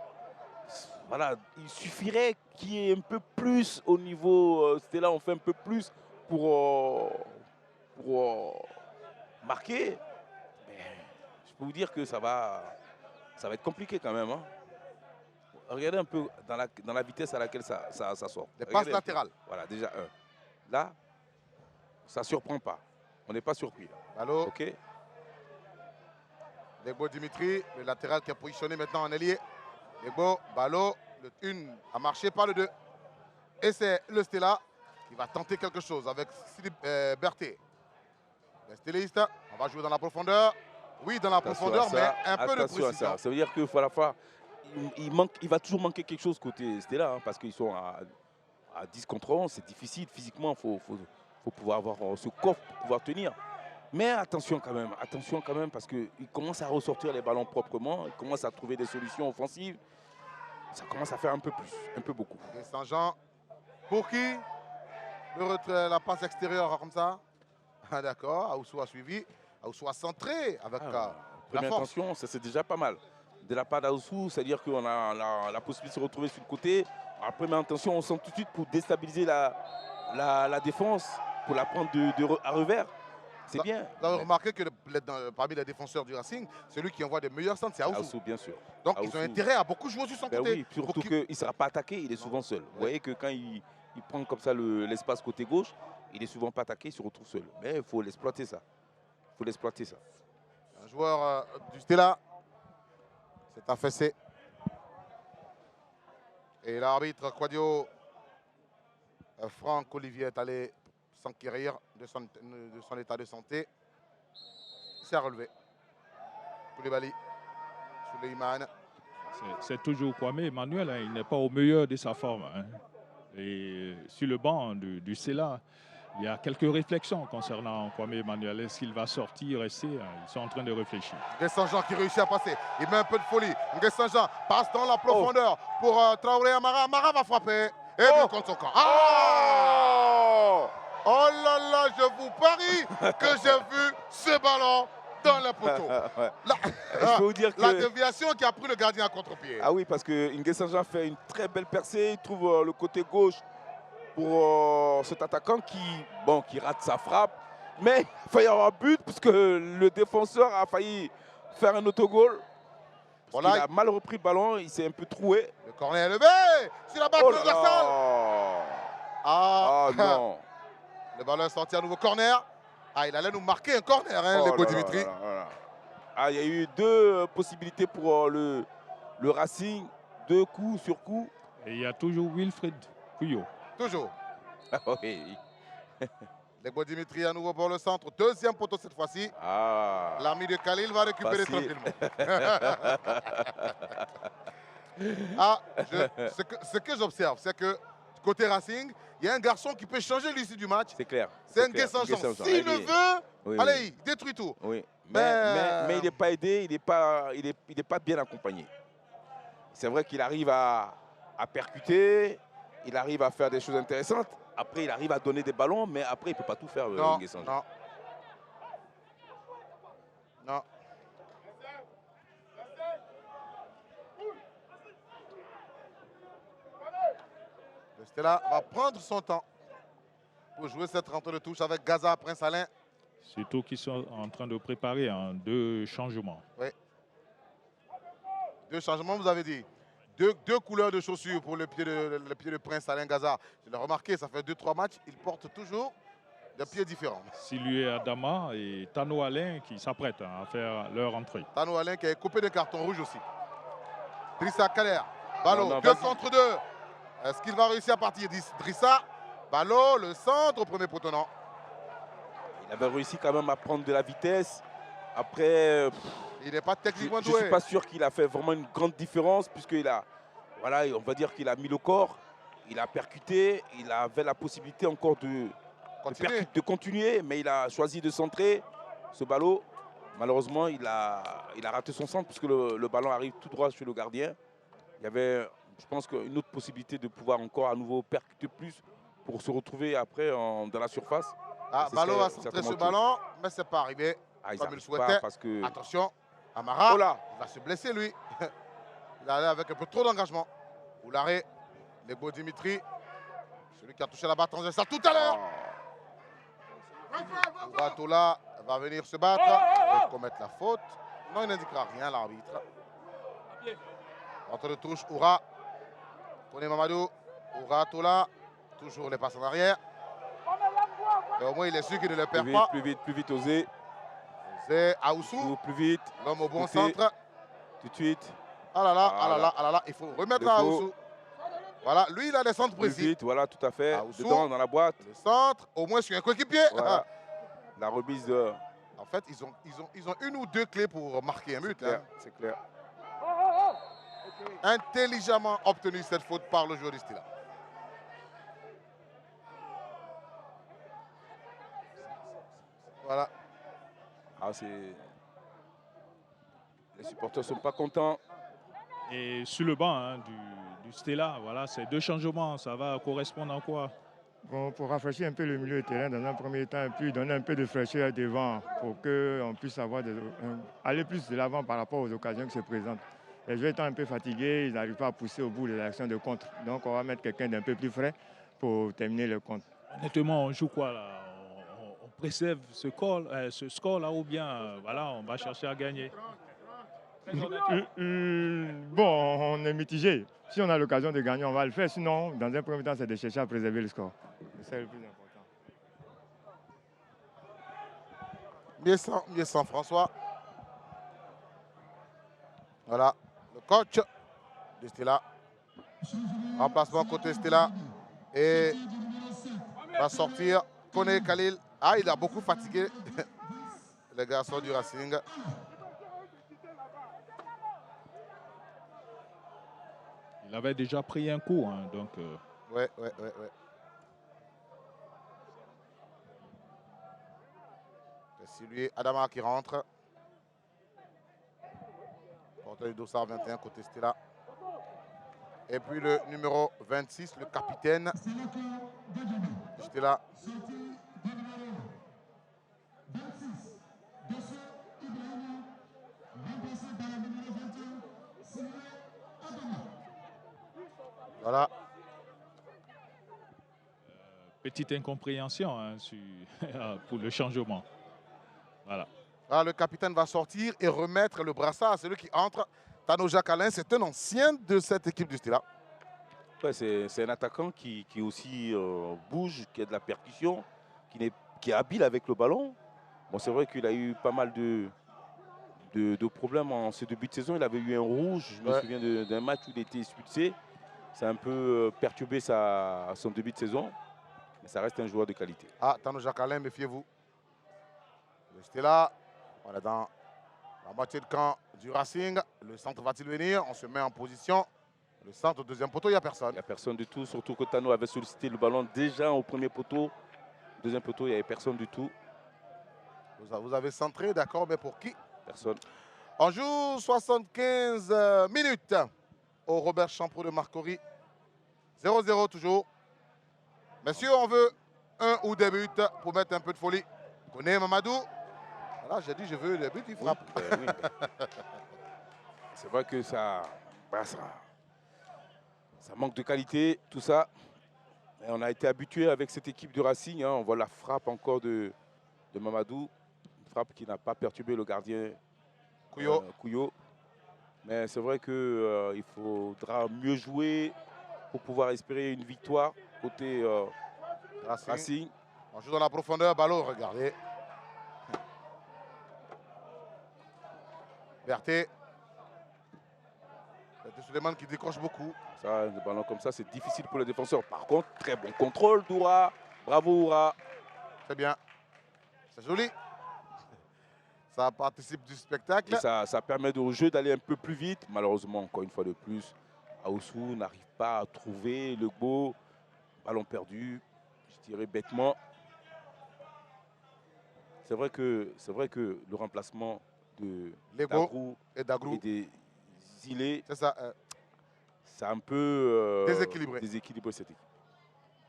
Voilà, il suffirait qu'il y ait un peu plus au niveau. C'était là, on fait un peu plus pour marquer. Mais je peux vous dire que ça va être compliqué quand même. Hein. Regardez un peu dans la vitesse à laquelle ça sort. Des passes latérales. Voilà, déjà un. Là, ça ne surprend pas. On n'est pas surpris. Allô. OK. Legbo Dimitri, le latéral qui est positionné maintenant en ailier. Legbo, Ballot, le 1 a marché, pas le 2. Et c'est le Stella qui va tenter quelque chose avec Philippe Berthet. Le styliste, on va jouer dans la profondeur. Oui, dans la profondeur, mais un peu de précision. Ça veut dire qu'il il va toujours manquer quelque chose côté Stella, hein, parce qu'ils sont à 10 contre 11. C'est difficile physiquement, il faut pouvoir avoir ce coffre pour pouvoir tenir. Mais attention quand même, parce qu'ils commencent à ressortir les ballons proprement, ils commencent à trouver des solutions offensives. Ça commence à faire un peu plus, un peu beaucoup. Et Saint-Jean, pour qui le retrait, la passe extérieure comme ça? Ah, d'accord, Aoussou a suivi. Aoussou a centré avec la première force. intention, ça c'est déjà pas mal. De la part d'Aoussou, c'est-à-dire qu'on a la possibilité de se retrouver sur le côté. À la première intention, on sent tout de suite pour déstabiliser la défense, pour la prendre à revers. C'est bien. Vous avez remarqué que parmi les défenseurs du Racing, celui qui envoie des meilleurs centres, c'est Aoussou. Aoussou, bien sûr. Donc ils ont intérêt à beaucoup jouer sur son côté. Oui, surtout qu'il ne sera pas attaqué, il est souvent seul. Vous voyez que quand il prend comme ça l'espace côté gauche, il n'est souvent pas attaqué, il se retrouve seul. Mais il faut l'exploiter ça. Un joueur du Stella s'est affaissé. Et l'arbitre Kouadio, Franck Olivier, est allé s'enquérir de son état de santé. Il s'est relevé. Koulibaly, Souleymane. C'est toujours Kwame Emmanuel, hein, il n'est pas au meilleur de sa forme. Hein. Et sur le banc du Stella, il y a quelques réflexions concernant Kwame Emmanuel. Est-ce qu'il va sortir, rester? Ils sont en train de réfléchir. Saint-Jean qui réussit à passer. Il met un peu de folie. Saint-Jean passe dans la profondeur pour Traoré Amara. Amara va frapper. Et puis contre son camp. Oh là là, je vous parie que j'ai vu ce ballon dans le poteau. Je peux vous dire que la déviation qui a pris le gardien à contre-pied. Ah oui, parce que Saint-Jean fait une très belle percée. Il trouve le côté gauche pour cet attaquant qui rate sa frappe. Mais il faut y avoir but puisque le défenseur a failli faire un autogol. Voilà, il a mal repris le ballon, il s'est un peu troué. Le corner est levé sur la balle transversale. Non. Le ballon est sorti à nouveau corner. Il allait nous marquer un corner, hein, Legbo Dimitri. Il y a eu deux possibilités pour le Racing, 2 coups sur coup. Et il y a toujours Wilfried Pouillot. Toujours. Oui. Legbo Dimitri à nouveau pour le centre. Deuxième poteau cette fois-ci. Ah. L'ami de Khalil va récupérer Facile. tranquillement. Ah, ce que j'observe, c'est que côté Racing, il y a un garçon qui peut changer l'issue du match. C'est clair. C'est clair. Nguessan Jean. Nguessan Jean. S'il le veut, Oui, allez, oui. il détruit tout. Oui. Mais il n'est pas aidé, il n'est pas bien accompagné. C'est vrai qu'il arrive à percuter, il arrive à faire des choses intéressantes. Après, il arrive à donner des ballons, mais après, il ne peut pas tout faire. Non, Nguessan Jean. non. Le Stella va prendre son temps pour jouer cette rentrée de touche avec Gaza, Prince Alain. Surtout qu'ils sont en train de préparer 2 changements. Oui. 2 changements, vous avez dit. Deux couleurs de chaussures pour le pied de Prince Alain Gaza. Je l'ai remarqué, ça fait 2-3 matchs, il porte toujours des pieds différents. Silue Adama et Tano Alain qui s'apprêtent à faire leur entrée. Tano Alain qui est coupé de carton rouge aussi. Drissa Kader, ballon, Non, 2 contre 2. Est-ce qu'il va réussir à partir? Drissa, ballon, le centre au premier poteau, non. Il avait réussi quand même à prendre de la vitesse. Après, il n'est pas techniquement je ne doué. suis pas sûr qu'il a fait vraiment une grande différence, puisqu'il a, voilà, on va dire qu'il a mis le corps, il a percuté, il avait la possibilité encore de continuer, mais il a choisi de centrer ce ballon. Malheureusement, il a raté son centre, puisque le ballon arrive tout droit sur le gardien. Il y avait, je pense, une autre possibilité de pouvoir encore à nouveau percuter plus pour se retrouver après dans la surface. Ah, Ballon va centrer ce ballon, mais ce n'est pas arrivé comme il le souhaitait. Parce que... Attention, Amara, oh là, il va se blesser lui. Il allait avec un peu trop d'engagement. Oularé, Legbo Dimitri, celui qui a touché la barre transversale tout à l'heure. Ouratola va venir se battre et commettre la faute. Non, il n'indiquera rien l'arbitre. Entre de touche, Oura. Tony Mamadou, Ouratola, toujours les passes en arrière. Et au moins, il est sûr qu'il ne le perd pas. Plus vite, Osé. C'est Aoussou. Plus vite. L'homme au bon centre. Tout de suite. Ah là là, ah là là, ah là là. Il faut remettre à Aoussou. Voilà, lui, il a des centres précis. Plus vite, voilà, tout à fait. Aoussou, dedans, dans la boîte. Le centre, au moins sur un coéquipier. Voilà. La remise de... En fait, ils ont 1 ou 2 clés pour marquer un but. C'est clair. Intelligemment obtenu cette faute par le joueur du Stella. Voilà. Ah, les supporters ne sont pas contents. Et sur le banc du Stella, voilà, ces 2 changements, ça va correspondre à quoi? Bon, pour rafraîchir un peu le milieu de terrain dans un premier temps, et puis donner un peu de fraîcheur devant pour qu'on puisse aller plus de l'avant par rapport aux occasions qui se présentent. Les joueurs étant un peu fatigués, ils n'arrivent pas à pousser au bout de l'action de contre. Donc on va mettre quelqu'un d'un peu plus frais pour terminer le contre. Honnêtement, on joue quoi là? On préserve ce score là ou bien voilà, on va chercher à gagner? Bon, on est mitigé. Si on a l'occasion de gagner, on va le faire. Sinon, dans un premier temps, c'est de chercher à préserver le score. C'est le plus important. Mieux sans François. Voilà, le coach de Stella. Remplacement côté Stella. Et va sortir Koné Khalil. Ah, il a beaucoup fatigué le garçon du Racing. Il avait déjà pris un coup, donc... Ouais. C'est lui, Adama qui rentre. Porteur du dossard 21 côté Stella. Et puis le numéro 26, le capitaine Stella. Voilà. Petite incompréhension pour le changement. Voilà. Ah, le capitaine va sortir et remettre le brassard à celui qui entre. Tano Jacques-Alain, c'est un ancien de cette équipe du Stella. Ouais, c'est un attaquant qui aussi bouge, qui a de la percussion, qui est habile avec le ballon. Bon, c'est vrai qu'il a eu pas mal de problèmes en ce début de saison. Il avait eu un rouge, je me souviens d'un match où il était expulsé. Ça a un peu perturbé son début de saison. Mais ça reste un joueur de qualité. Ah, Tano Jacques-Alain, méfiez-vous. Le Stella, on est dans la moitié de camp du Racing. Le centre va-t-il venir? On se met en position. Le centre, deuxième poteau, il n'y a Il personne. n'y a personne du tout, surtout que Tano avait sollicité le ballon déjà au premier poteau. Deuxième poteau, il n'y avait personne du tout. Vous avez centré, d'accord, mais pour qui? Personne. On joue 75 minutes au Robert Champrou de Marcory. 0-0 toujours. Messieurs, on veut un ou des buts pour mettre un peu de folie. Connais Mamadou? Voilà, j'ai dit je veux des buts, il frappe. Oui. C'est vrai que ça manque de qualité, tout ça. Et on a été habitué avec cette équipe de Racing. Hein. On voit la frappe encore de Mamadou. Une frappe qui n'a pas perturbé le gardien Couillot. Mais c'est vrai qu'il faudra mieux jouer pour pouvoir espérer une victoire côté Racing. On joue dans la profondeur, ballon, regardez. Berthet. C'est Suleiman qui décroche beaucoup. Ça, des ballons comme ça, c'est difficile pour les défenseurs. Par contre, très bon contrôle d'Oura. Bravo Oura. Très bien. C'est joli. Ça participe du spectacle. Et ça permet au jeu d'aller un peu plus vite. Malheureusement, encore une fois de plus, Aoussou n'arrive pas à trouver le beau ballon perdu, je dirais bêtement. C'est vrai que le remplacement de Dagrou et des Zilé, c'est ça. Ça a un peu déséquilibré cette équipe.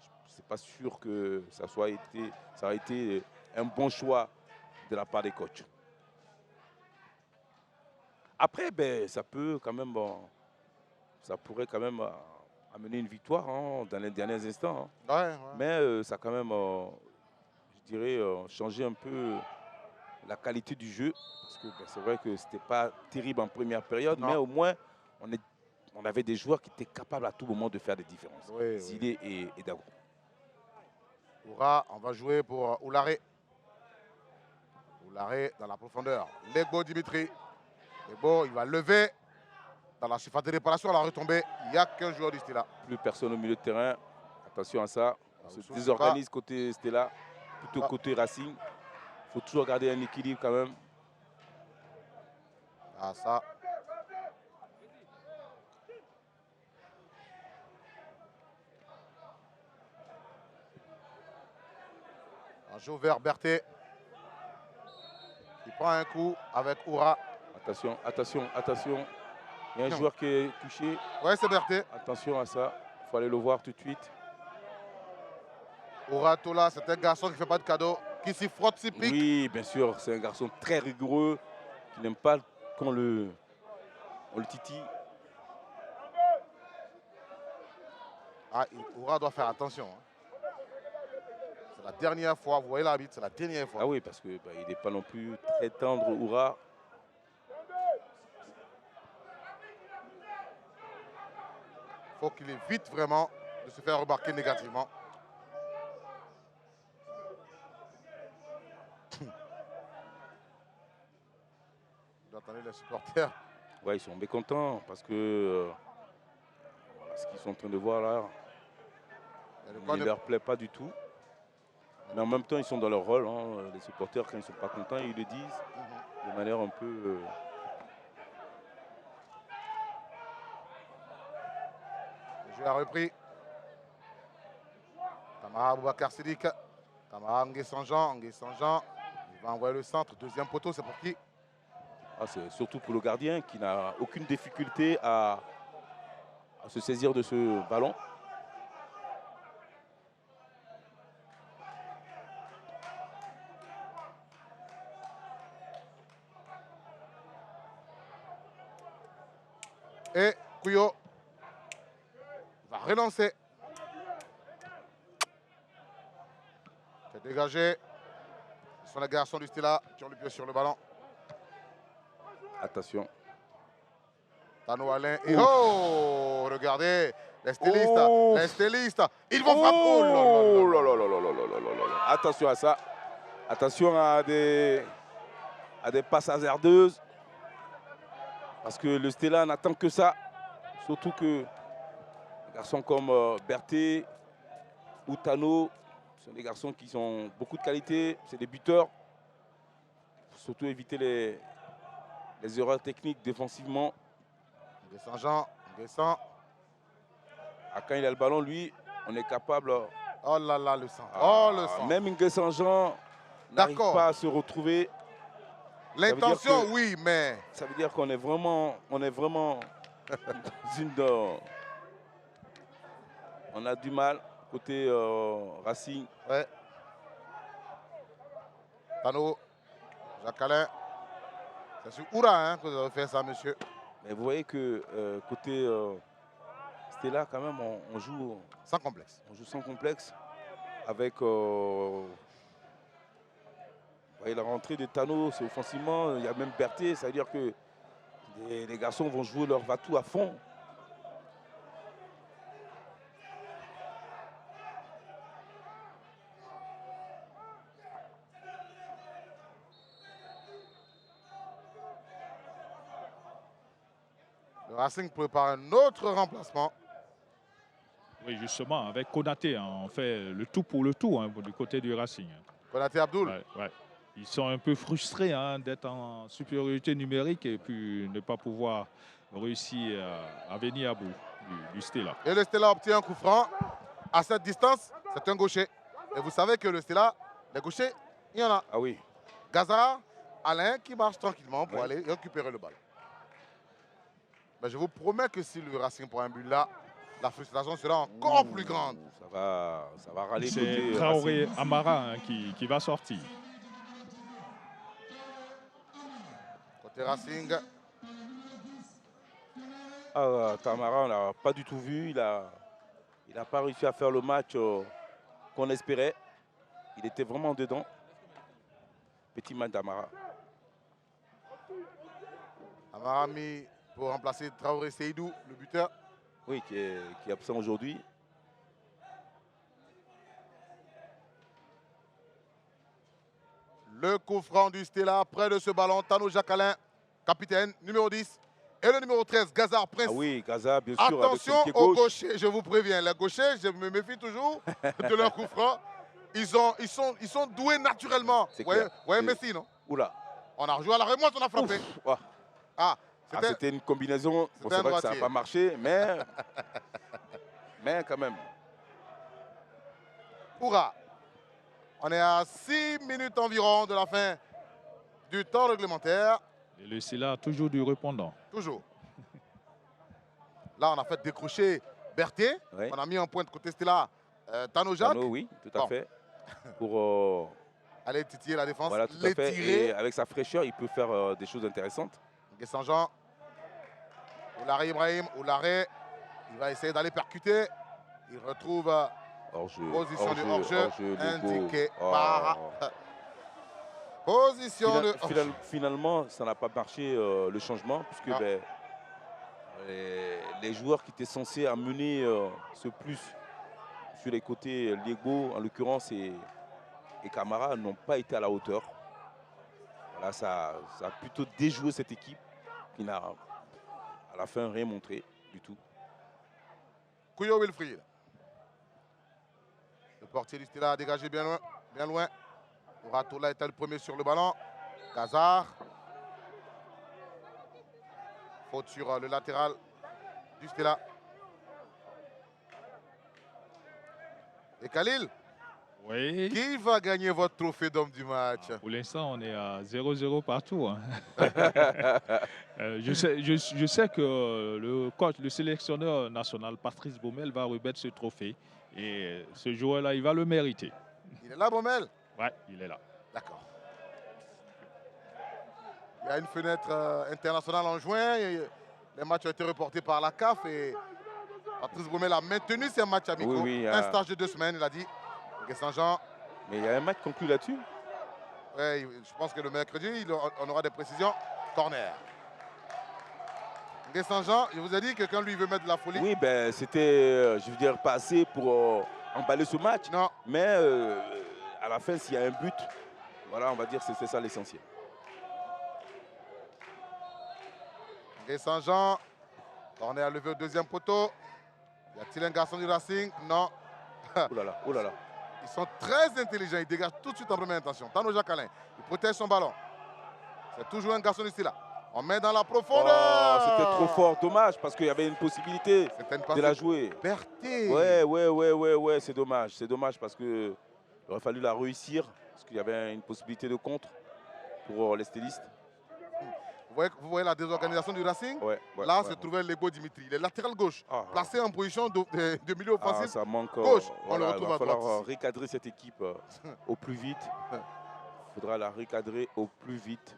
Je ne suis pas sûr que ça a été un bon choix de la part des coachs. Après, ça pourrait quand même amener une victoire dans les derniers instants. Hein. Ouais. Mais ça a quand même, je dirais, changé un peu la qualité du jeu. Parce que c'est vrai que ce n'était pas terrible en première période, mais au moins, on avait des joueurs qui étaient capables à tout moment de faire des différences. Zilé et Dagrou. Oura, on va jouer pour Oularé. Oularé dans la profondeur. Legbo Dimitri. Legbo, il va lever dans la surface de réparation, la retombée. Il n'y a qu'un joueur du Stella. Plus personne au milieu de terrain. Attention à ça. On se désorganise côté Stella, plutôt côté Racing. Il faut toujours garder un équilibre quand même. Ah, ça. On joue vers Berthet. Il prend un coup avec Oura. Attention. Il y a un joueur qui est touché. Ouais, c'est Berthet. Attention à ça. Il faut aller le voir tout de suite. Oura Tola, c'est un garçon qui ne fait pas de cadeau, qui s'y frotte, s'y pique. Oui, bien sûr. C'est un garçon très rigoureux, qui n'aime pas qu'on le titille. Ah, Oura doit faire attention. C'est la dernière fois, vous voyez l'arbitre, c'est la dernière fois. Ah oui, parce qu'il n'est pas non plus très tendre, Oura. Il faut qu'il évite vraiment de se faire remarquer négativement. Vous entendez les supporters? Ouais, ils sont mécontents parce que ce qu'ils sont en train de voir là, il ne leur plaît pas du tout. Mais en même temps, ils sont dans leur rôle. Hein. Les supporters, quand ils ne sont pas contents, ils le disent de manière un peu... Le jeu a repris. Tamara Aboubacar Sidik. Tamara Nguessan-Jean. Il va envoyer le centre. Deuxième poteau, c'est pour qui? C'est surtout pour le gardien qui n'a aucune difficulté à se saisir de ce ballon. Et Couillot va relancer. C'est dégagé. Ce sont les garçons du Stella qui ont le pied sur le ballon. Attention. Tano Alain. Et oh, regardez, les stylistes. Ils vont frapper. Oh là là là là là là là là. Attention à ça. Attention à des passes hasardeuses. Parce que le Stella n'attend que ça. Surtout que des garçons comme Berthet ou Tano Ce sont des garçons qui ont beaucoup de qualité, c'est des buteurs. Faut surtout éviter les erreurs techniques défensivement. Nguessan-Jean, Nguessan. Ah, quand il a le ballon, lui, on est capable. Oh là là, le sang. Oh, le sang. Même Nguessan-Jean n'arrive D'accord. pas à se retrouver. L'intention, que- oui, mais Ça veut dire qu'on est vraiment dans une. On a du mal côté Racing. ouais. Tano, Jacques-Alain. C'est sur Oura hein, que vous avez fait ça, monsieur. Mais vous voyez que côté Stella, quand même, on joue Sans complexe. sans complexe. Avec vous voyez, la rentrée de Tano, c'est offensivement. Il y a même Berthier, ça veut dire que les garçons vont jouer leur va-tout à fond. Le Racing prépare un autre remplacement. Oui, justement, avec Konaté, hein, on fait le tout pour le tout hein, du côté du Racing. Konaté Abdoul. Ouais, ouais. Ils sont un peu frustrés hein, d'être en supériorité numérique et puis ne pas pouvoir réussir à venir à bout du Stella. Et le Stella obtient un coup franc. À cette distance, c'est un gaucher. Et vous savez que le Stella, les gauchers, il y en a. Ah oui. Gaza, Alain qui marche tranquillement pour Ouais. aller récupérer le ballon. Mais je vous promets que si le Racing prend un but là, la frustration sera encore plus grande. Ça va râler C'est côté Traoré Racing. Amara hein, qui va sortir. Côté Racing, Ah, Tamara, on l'a pas du tout vu. Il a pas réussi à faire le match qu'on espérait. Il était vraiment dedans. Petit match d'Amara. Amarami pour remplacer Traoré Seydou, le buteur. Oui, qui est absent aujourd'hui. Le coup franc du Stella près de ce ballon. Tano Jacques-Alain, capitaine, numéro 10. Et le numéro 13, Gazard Prince. Ah oui, Gaza, bien sûr. Attention avec son pied aux gauche. gauchers, je vous préviens. Les gauchers, je me méfie toujours de leur coup franc. Ils sont doués naturellement. C'est Vous voyez, clair. vous voyez C'est- Messi, non? Oula. On a rejoué à la remote, on a frappé. Ouf. Ah. Ah, Ah, c'était c'était une combinaison. Bon, c'était c'est un vrai que ça n'a droitier. pas marché, mais quand même. Oura. On est à 6 minutes environ de la fin du temps réglementaire. Et le Stella toujours du répondant. Toujours. Là, on a fait décrocher Berthier. Ouais. On a mis en point de côté Stella Tano Jacques. Tano, oui, tout à Bon. fait. Pour Allez titiller la défense, voilà, tout à fait. Et l'étirer. avec sa fraîcheur, il peut faire des choses intéressantes. Nguessan-Jean. Oularé Ibrahim. Oularé. Il va essayer d'aller percuter. Il retrouve Hors-jeu. position de hors-jeu Legault. indiquée Oh. par position de hors-jeu. Finalement, ça n'a pas marché le changement, puisque Ah. ben, les joueurs qui étaient censés amener ce plus sur les côtés, Legault en l'occurrence et Camara, n'ont pas été à la hauteur. Voilà, ça a plutôt déjoué cette équipe qui n'a à la fin rien montré du tout. Kouyo Wilfried. Le portier du Stella a dégagé bien loin. Bien loin. Ouratola était le premier sur le ballon. Gazard. Faute sur le latéral du Stella. Et Khalil, Oui. qui va gagner votre trophée d'homme du match? Pour l'instant, on est à 0-0 partout. Hein. Je sais que le coach, le sélectionneur national, Patrice Baumel, va remettre ce trophée. Et ce joueur-là, il va le mériter. Il est là, Baumel? Ouais, il est là. D'accord. Il y a une fenêtre internationale en juin. Et les matchs ont été reportés par la CAF et Patrice Baumel a maintenu ses matchs amicaux. Oui, oui, un stage de 2 semaines, il a dit. Nguessan-Jean. Mais il y a un match conclu là-dessus. Ouais, je pense que le mercredi, on aura des précisions. Corner. Nguessan-Jean, je vous ai dit, quelqu'un lui veut mettre de la folie. Oui, ben, c'était, je veux dire, pas assez pour emballer ce match. Non. Mais à la fin, s'il y a un but, voilà, on va dire que c'est ça l'essentiel. Nguessan-Jean. Corner levé au deuxième poteau. Y a-t-il un garçon du Racing? Non. Oh là là, oh là là. Ils sont très intelligents. Ils dégagent tout de suite en première intention. Tano Jacquelin, il protège son ballon. C'est toujours un garçon ici là. On met dans la profondeur. Oh, c'était trop fort. Dommage parce qu'il y avait une possibilité de la jouer. Berthet. Ouais, c'est dommage. C'est dommage parce qu'il aurait fallu la réussir. Parce qu'il y avait une possibilité de contre pour les stylistes. Vous voyez la désorganisation du Racing. Là se trouvait Lego Dimitri. Il est latéral gauche, placé en position de milieu offensif. Ça manque. Gauche, on voilà, le retrouve à droite. Il va falloir recadrer cette équipe au plus vite. Il faudra la recadrer au plus vite.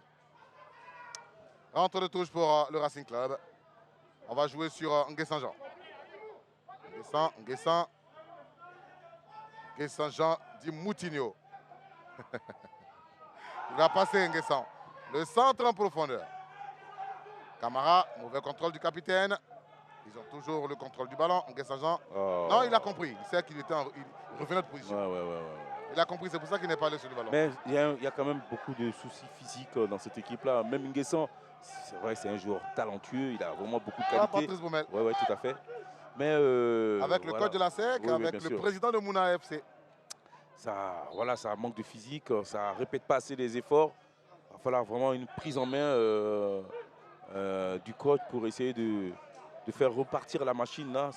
Rentre de touche pour le Racing Club. On va jouer sur Nguessan-Jean. Nguessan-Jean dit Moutinho. Il va passer Nguessan. Le centre en profondeur. Camara, mauvais contrôle du capitaine. Ils ont toujours le contrôle du ballon. Nguessan-Jean. Oh. Non, il a compris. Il sait qu'il était il revenait de position. Ouais. Il a compris, c'est pour ça qu'il n'est pas allé sur le ballon. Mais il y a quand même beaucoup de soucis physiques dans cette équipe-là. Même Nguessan, c'est vrai, c'est un joueur talentueux. Il a vraiment beaucoup de qualité. Patrice Baumel. Ouais, tout à fait. Mais avec le coach de la SEC, avec le président de Mouna FC. Ça manque de physique. Ça ne répète pas assez les efforts. Il va falloir vraiment une prise en main du coach pour essayer de faire repartir la machine. Là,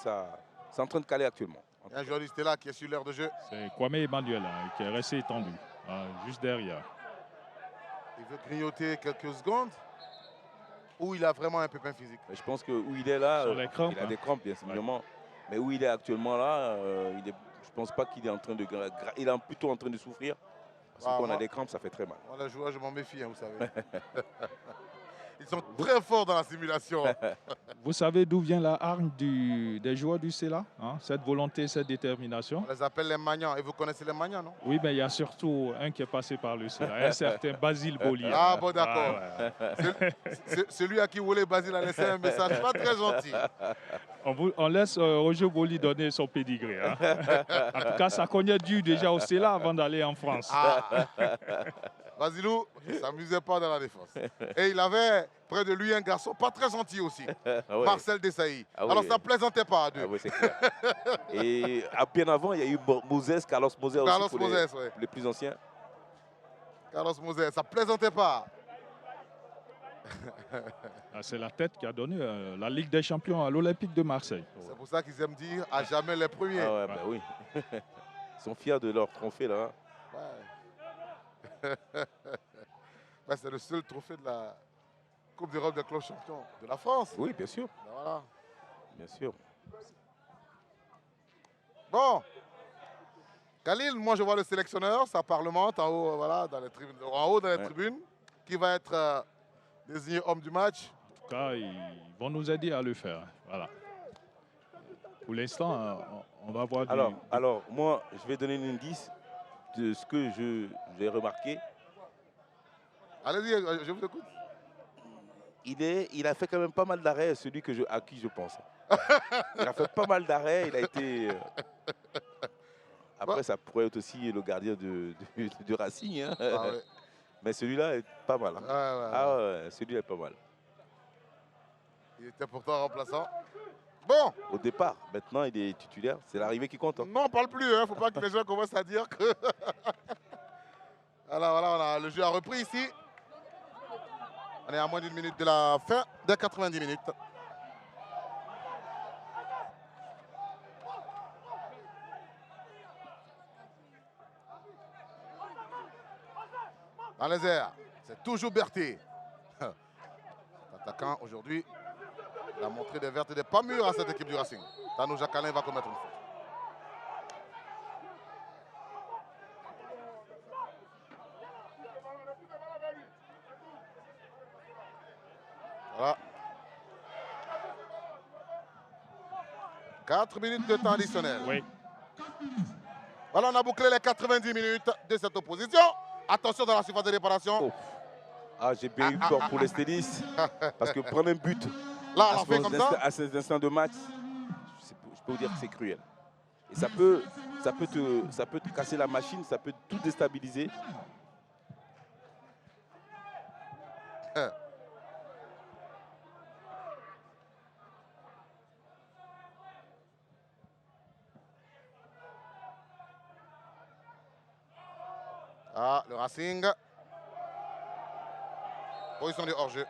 c'est en train de caler actuellement. Il y a un joueur du Stella qui est sur l'heure de jeu. C'est Kwame Emmanuel qui est resté étendu, juste derrière. Il veut grignoter quelques secondes ou il a vraiment un pépin physique? Je pense que où il est là, crampes, il a des crampes bien simplement. Ouais. Mais où il est actuellement là, je ne pense pas qu'il est en train de... Il est plutôt en train de souffrir. Parce qu'on a des crampes, ça fait très mal. Moi, les joueurs, je m'en méfie, vous savez. Ils sont très forts dans la simulation. Vous savez d'où vient la hargne des joueurs du CELA, cette volonté, cette détermination? On les appelle les Magnans. Et vous connaissez les Magnans, non? Oui, mais il y a surtout un qui est passé par le CELA, un certain Basile Bollier. Ah bon, d'accord. Celui à qui vous voulez, Basile a laissé un message pas très gentil. On laisse Roger Bolli donner son pédigré. En tout cas, ça connaît dû déjà au CELA avant d'aller en France. Basilou ne s'amusait pas dans la défense. Et il avait près de lui un garçon pas très gentil aussi, Marcel Desailly. Alors ça ne plaisantait pas à deux. C'est clair. Et bien avant, il y a eu Carlos Moses aussi pour les plus anciens. Carlos Moses, ça ne plaisantait pas. C'est la tête qui a donné la Ligue des Champions à l'Olympique de Marseille. C'est pour ça qu'ils aiment dire à jamais les premiers. Oui. Ils sont fiers de leur trophée là. C'est le seul trophée de la Coupe d'Europe des clubs champions de la France. Oui, bien sûr. Voilà. Bien sûr. Bon. Khalil, moi je vois le sélectionneur, ça parlemente en haut, voilà, dans les tribunes, tribunes, qui va être désigné homme du match. En tout cas, ils vont nous aider à le faire. Voilà. Pour l'instant, on va voir alors, moi, je vais donner un indice de ce que j'ai remarqué. Allez-y, je vous écoute. Il a fait quand même pas mal d'arrêts, celui à qui je pense. Il a fait pas mal d'arrêts, il a été... Après, ça pourrait être aussi le gardien du Racing. Hein. Ouais. Mais celui-là est pas mal. Hein. Celui-là est pas mal. Il était pourtant remplaçant. Bon. Au départ, maintenant il est titulaire. C'est l'arrivée qui compte. Hein. Non, on ne parle plus. Il ne faut pas que les gens commencent à dire que... voilà, le jeu a repris ici. On est à moins d'une minute de la fin de 90 minutes. Dans les airs, c'est toujours Berthet. L'attaquant aujourd'hui a montré des vertes et des pas mûres à cette équipe du Racing. Tano Jacquelin va commettre une faute. Voilà. 4 minutes de temps additionnel. Oui. Voilà, on a bouclé les 90 minutes de cette opposition. Attention dans la surface de réparation. J'ai bien eu peur pour les stylistes. Parce que prendre un but là, on fait comme ça. À ces instants de match, je peux vous dire que c'est cruel. Et ça peut te casser la machine, ça peut tout déstabiliser. le Racing. Position de hors-jeu.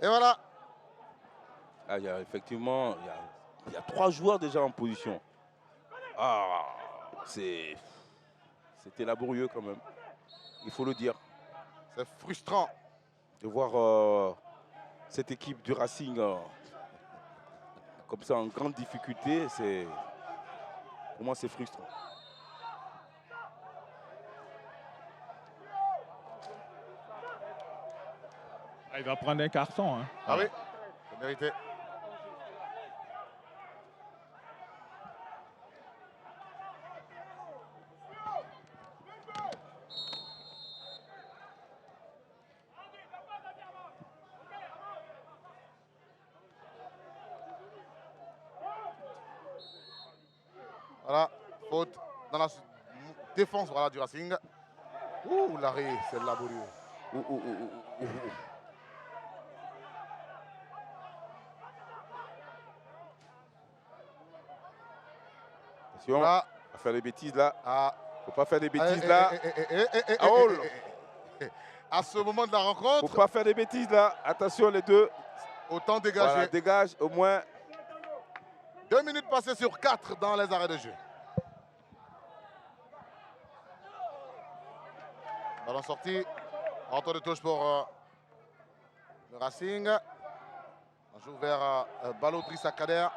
Et voilà. Ah, effectivement, il y a 3 joueurs déjà en position. Ah, c'était laborieux quand même. Il faut le dire. C'est frustrant de voir cette équipe du Racing comme ça en grande difficulté. Pour moi, c'est frustrant. Il va prendre un carton. Hein. Ah oui, c'est mérité. Voilà, faute dans la défense voilà, du Racing. Ouh, l'arrêt, c'est laborieux. Attention, Là. on va faire des bêtises là. Ah. Faut pas faire des bêtises là. À ce moment de la rencontre. Faut pas faire des bêtises là. Attention les deux. Autant dégager. Voilà, dégage au moins. 2 minutes passées sur 4 dans les arrêts de jeu. Ballon sorti. Rentre de touche pour le Racing. On joue vers Ballot Drissa Kader.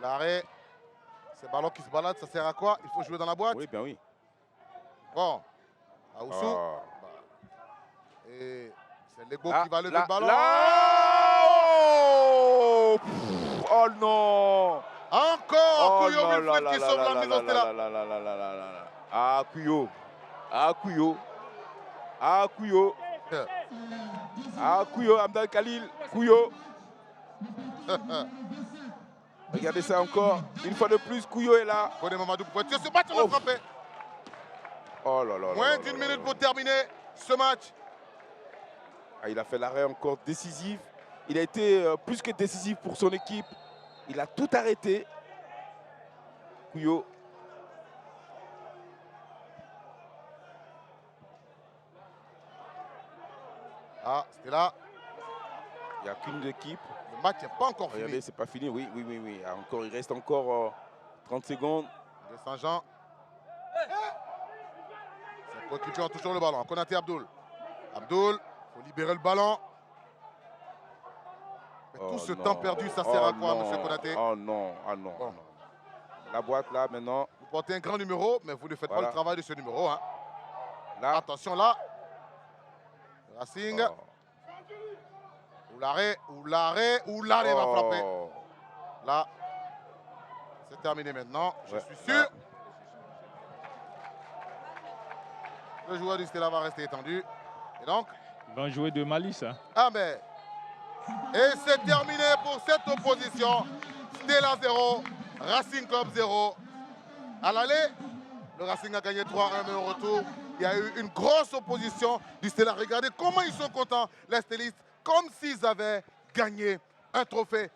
L'arrêt. Ces ballons qui se baladent, ça sert à quoi? Il faut jouer dans la boîte? Oui, bien oui. Bon. Aoussou. Oh. Et c'est Lego qui va lever le ballon. Oh non! Encore Kuyo Wilfred qui sauve la mise au Stella. Ah Kuyo. Ah Kuyo. Ah Kuyo. Ah Kuyo, Amdal Khalil. Kuyo. Regardez ça encore. Une fois de plus, Kuyo est là. Koné Mamadou Poitiers ce match, on a frappé. Oh là là. Moins d'une minute pour terminer ce match. Ah, il a fait l'arrêt encore décisif. Il a été plus que décisif pour son équipe. Il a tout arrêté. Kuyo. Ah, c'était là. Il n'y a qu'une équipe. Le match n'est pas encore fini. Regardez, c'est pas fini. Oui. Encore, il reste encore 30 secondes. De Saint-Jean. Ses coéquipiers ont toujours le ballon. Konaté Abdoul. Abdoul, il faut libérer le ballon. Mais tout ce temps perdu, ça sert à quoi, M. Konaté? Oh non, Bon. La boîte là, maintenant. Vous portez un grand numéro, mais vous ne faites pas le travail de ce numéro. Hein. Là. Attention là. Racing. Oularé va frapper. Là, c'est terminé maintenant. Je suis sûr. Le joueur du Stella va rester étendu. Et donc. Ils vont jouer de malice. Hein. Ah mais. Et c'est terminé pour cette opposition. Stella 0, Racing Club 0. À l'aller, le Racing a gagné 3-1, mais au retour, il y a eu une grosse opposition du Stella. Regardez comment ils sont contents, les stellistes, comme s'ils avaient gagné un trophée.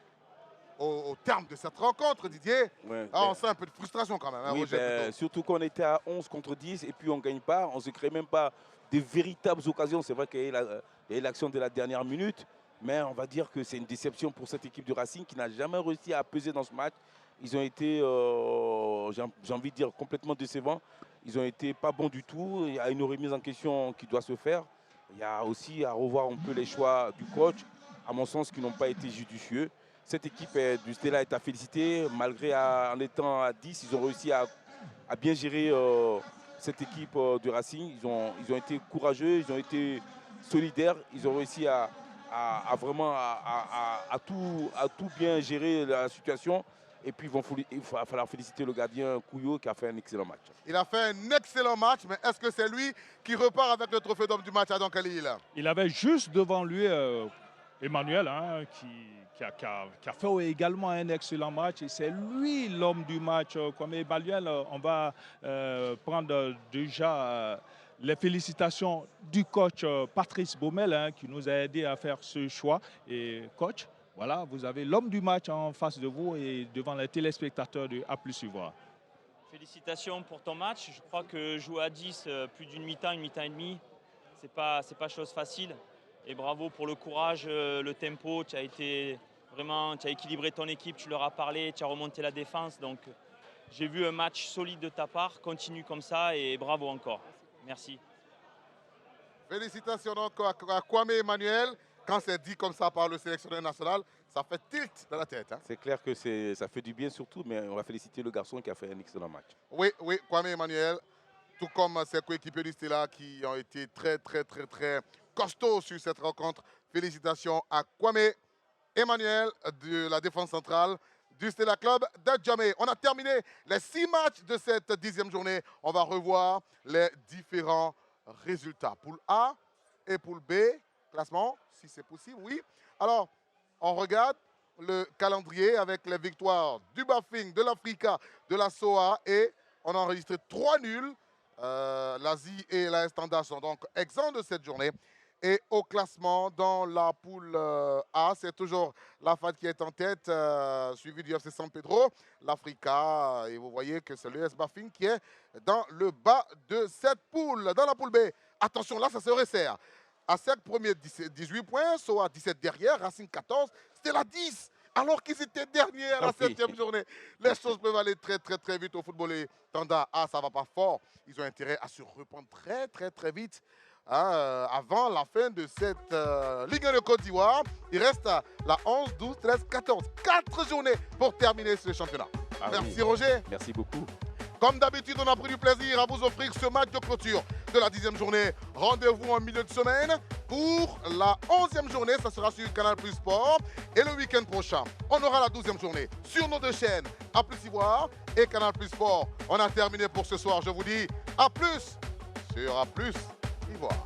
Au terme de cette rencontre, Didier, on sent un peu de frustration quand même. Hein, oui, surtout qu'on était à 11 contre 10 et puis on ne gagne pas. On ne se crée même pas de véritables occasions. C'est vrai qu'il y a eu l'action de la dernière minute, mais on va dire que c'est une déception pour cette équipe du Racing qui n'a jamais réussi à peser dans ce match. Ils ont été, j'ai envie de dire, complètement décevants. Ils ont été pas bons du tout. Il y a une remise en question qui doit se faire. Il y a aussi à revoir un peu les choix du coach, à mon sens, qui n'ont pas été judicieux. Cette équipe du Stella est à féliciter. Malgré en étant à 10, ils ont réussi à bien gérer cette équipe du Racing. Ils ont été courageux, ils ont été solidaires. Ils ont réussi à tout bien gérer la situation. Et puis il va falloir féliciter le gardien Kuyo qui a fait un excellent match. Il a fait un excellent match, mais est-ce que c'est lui qui repart avec le trophée d'homme du match à Khalil? Il avait juste devant lui Emmanuel hein, qui a fait également un excellent match. Et c'est lui l'homme du match. Comme Emmanuel, on va prendre déjà les félicitations du coach Patrice Baumel hein, qui nous a aidés à faire ce choix. Et coach, voilà, vous avez l'homme du match en face de vous et devant les téléspectateurs de A+ Ivoire. Félicitations pour ton match. Je crois que jouer à 10, plus d'une mi-temps, une mi-temps et demie, c'est pas chose facile. Et bravo pour le courage, le tempo. Tu as équilibré ton équipe, tu leur as parlé, tu as remonté la défense. Donc j'ai vu un match solide de ta part. Continue comme ça et bravo encore. Merci. Félicitations donc à Kwame Emmanuel. Quand c'est dit comme ça par le sélectionneur national, ça fait tilt dans la tête. Hein. C'est clair que ça fait du bien surtout, mais on va féliciter le garçon qui a fait un excellent match. Oui, Kwame Emmanuel, tout comme ses coéquipiers du Stella qui ont été très costauds sur cette rencontre. Félicitations à Kwame Emmanuel de la défense centrale du Stella Club d'Adjamé. On a terminé les 6 matchs de cette 10e journée. On va revoir les différents résultats. Poule A et poule B, classement, si c'est possible, oui. Alors, on regarde le calendrier avec les victoires du Bafing, de l'Africa, de la SOA et on a enregistré 3 nuls. L'Asie et la Standard sont donc exempts de cette journée. Et au classement, dans la poule A, c'est toujours la FAD qui est en tête, suivi du FC San Pedro, l'Africa, et vous voyez que c'est l'US Bafing qui est dans le bas de cette poule. Dans la poule B, attention, là, ça se resserre. ASEC premier 18 points, SOA 17 derrière, Racing 14, Stella 10. Alors qu'ils étaient derniers à la 7e journée. Les choses peuvent aller très vite au football. Et Tanda A, ça ne va pas fort. Ils ont intérêt à se reprendre très vite. Avant la fin de cette Ligue 1 de Côte d'Ivoire. Il reste la 11, 12, 13, 14. 4 journées pour terminer ce championnat. Merci Roger. Merci beaucoup. Comme d'habitude, on a pris du plaisir à vous offrir ce match de clôture de la 10e journée. Rendez-vous en milieu de semaine pour la 11e journée. Ça sera sur Canal+ Sport. Et le week-end prochain, on aura la 12e journée sur nos 2 chaînes, A+ Ivoire et Canal+ Sport. On a terminé pour ce soir. Je vous dis à plus sur A+ Ivoire.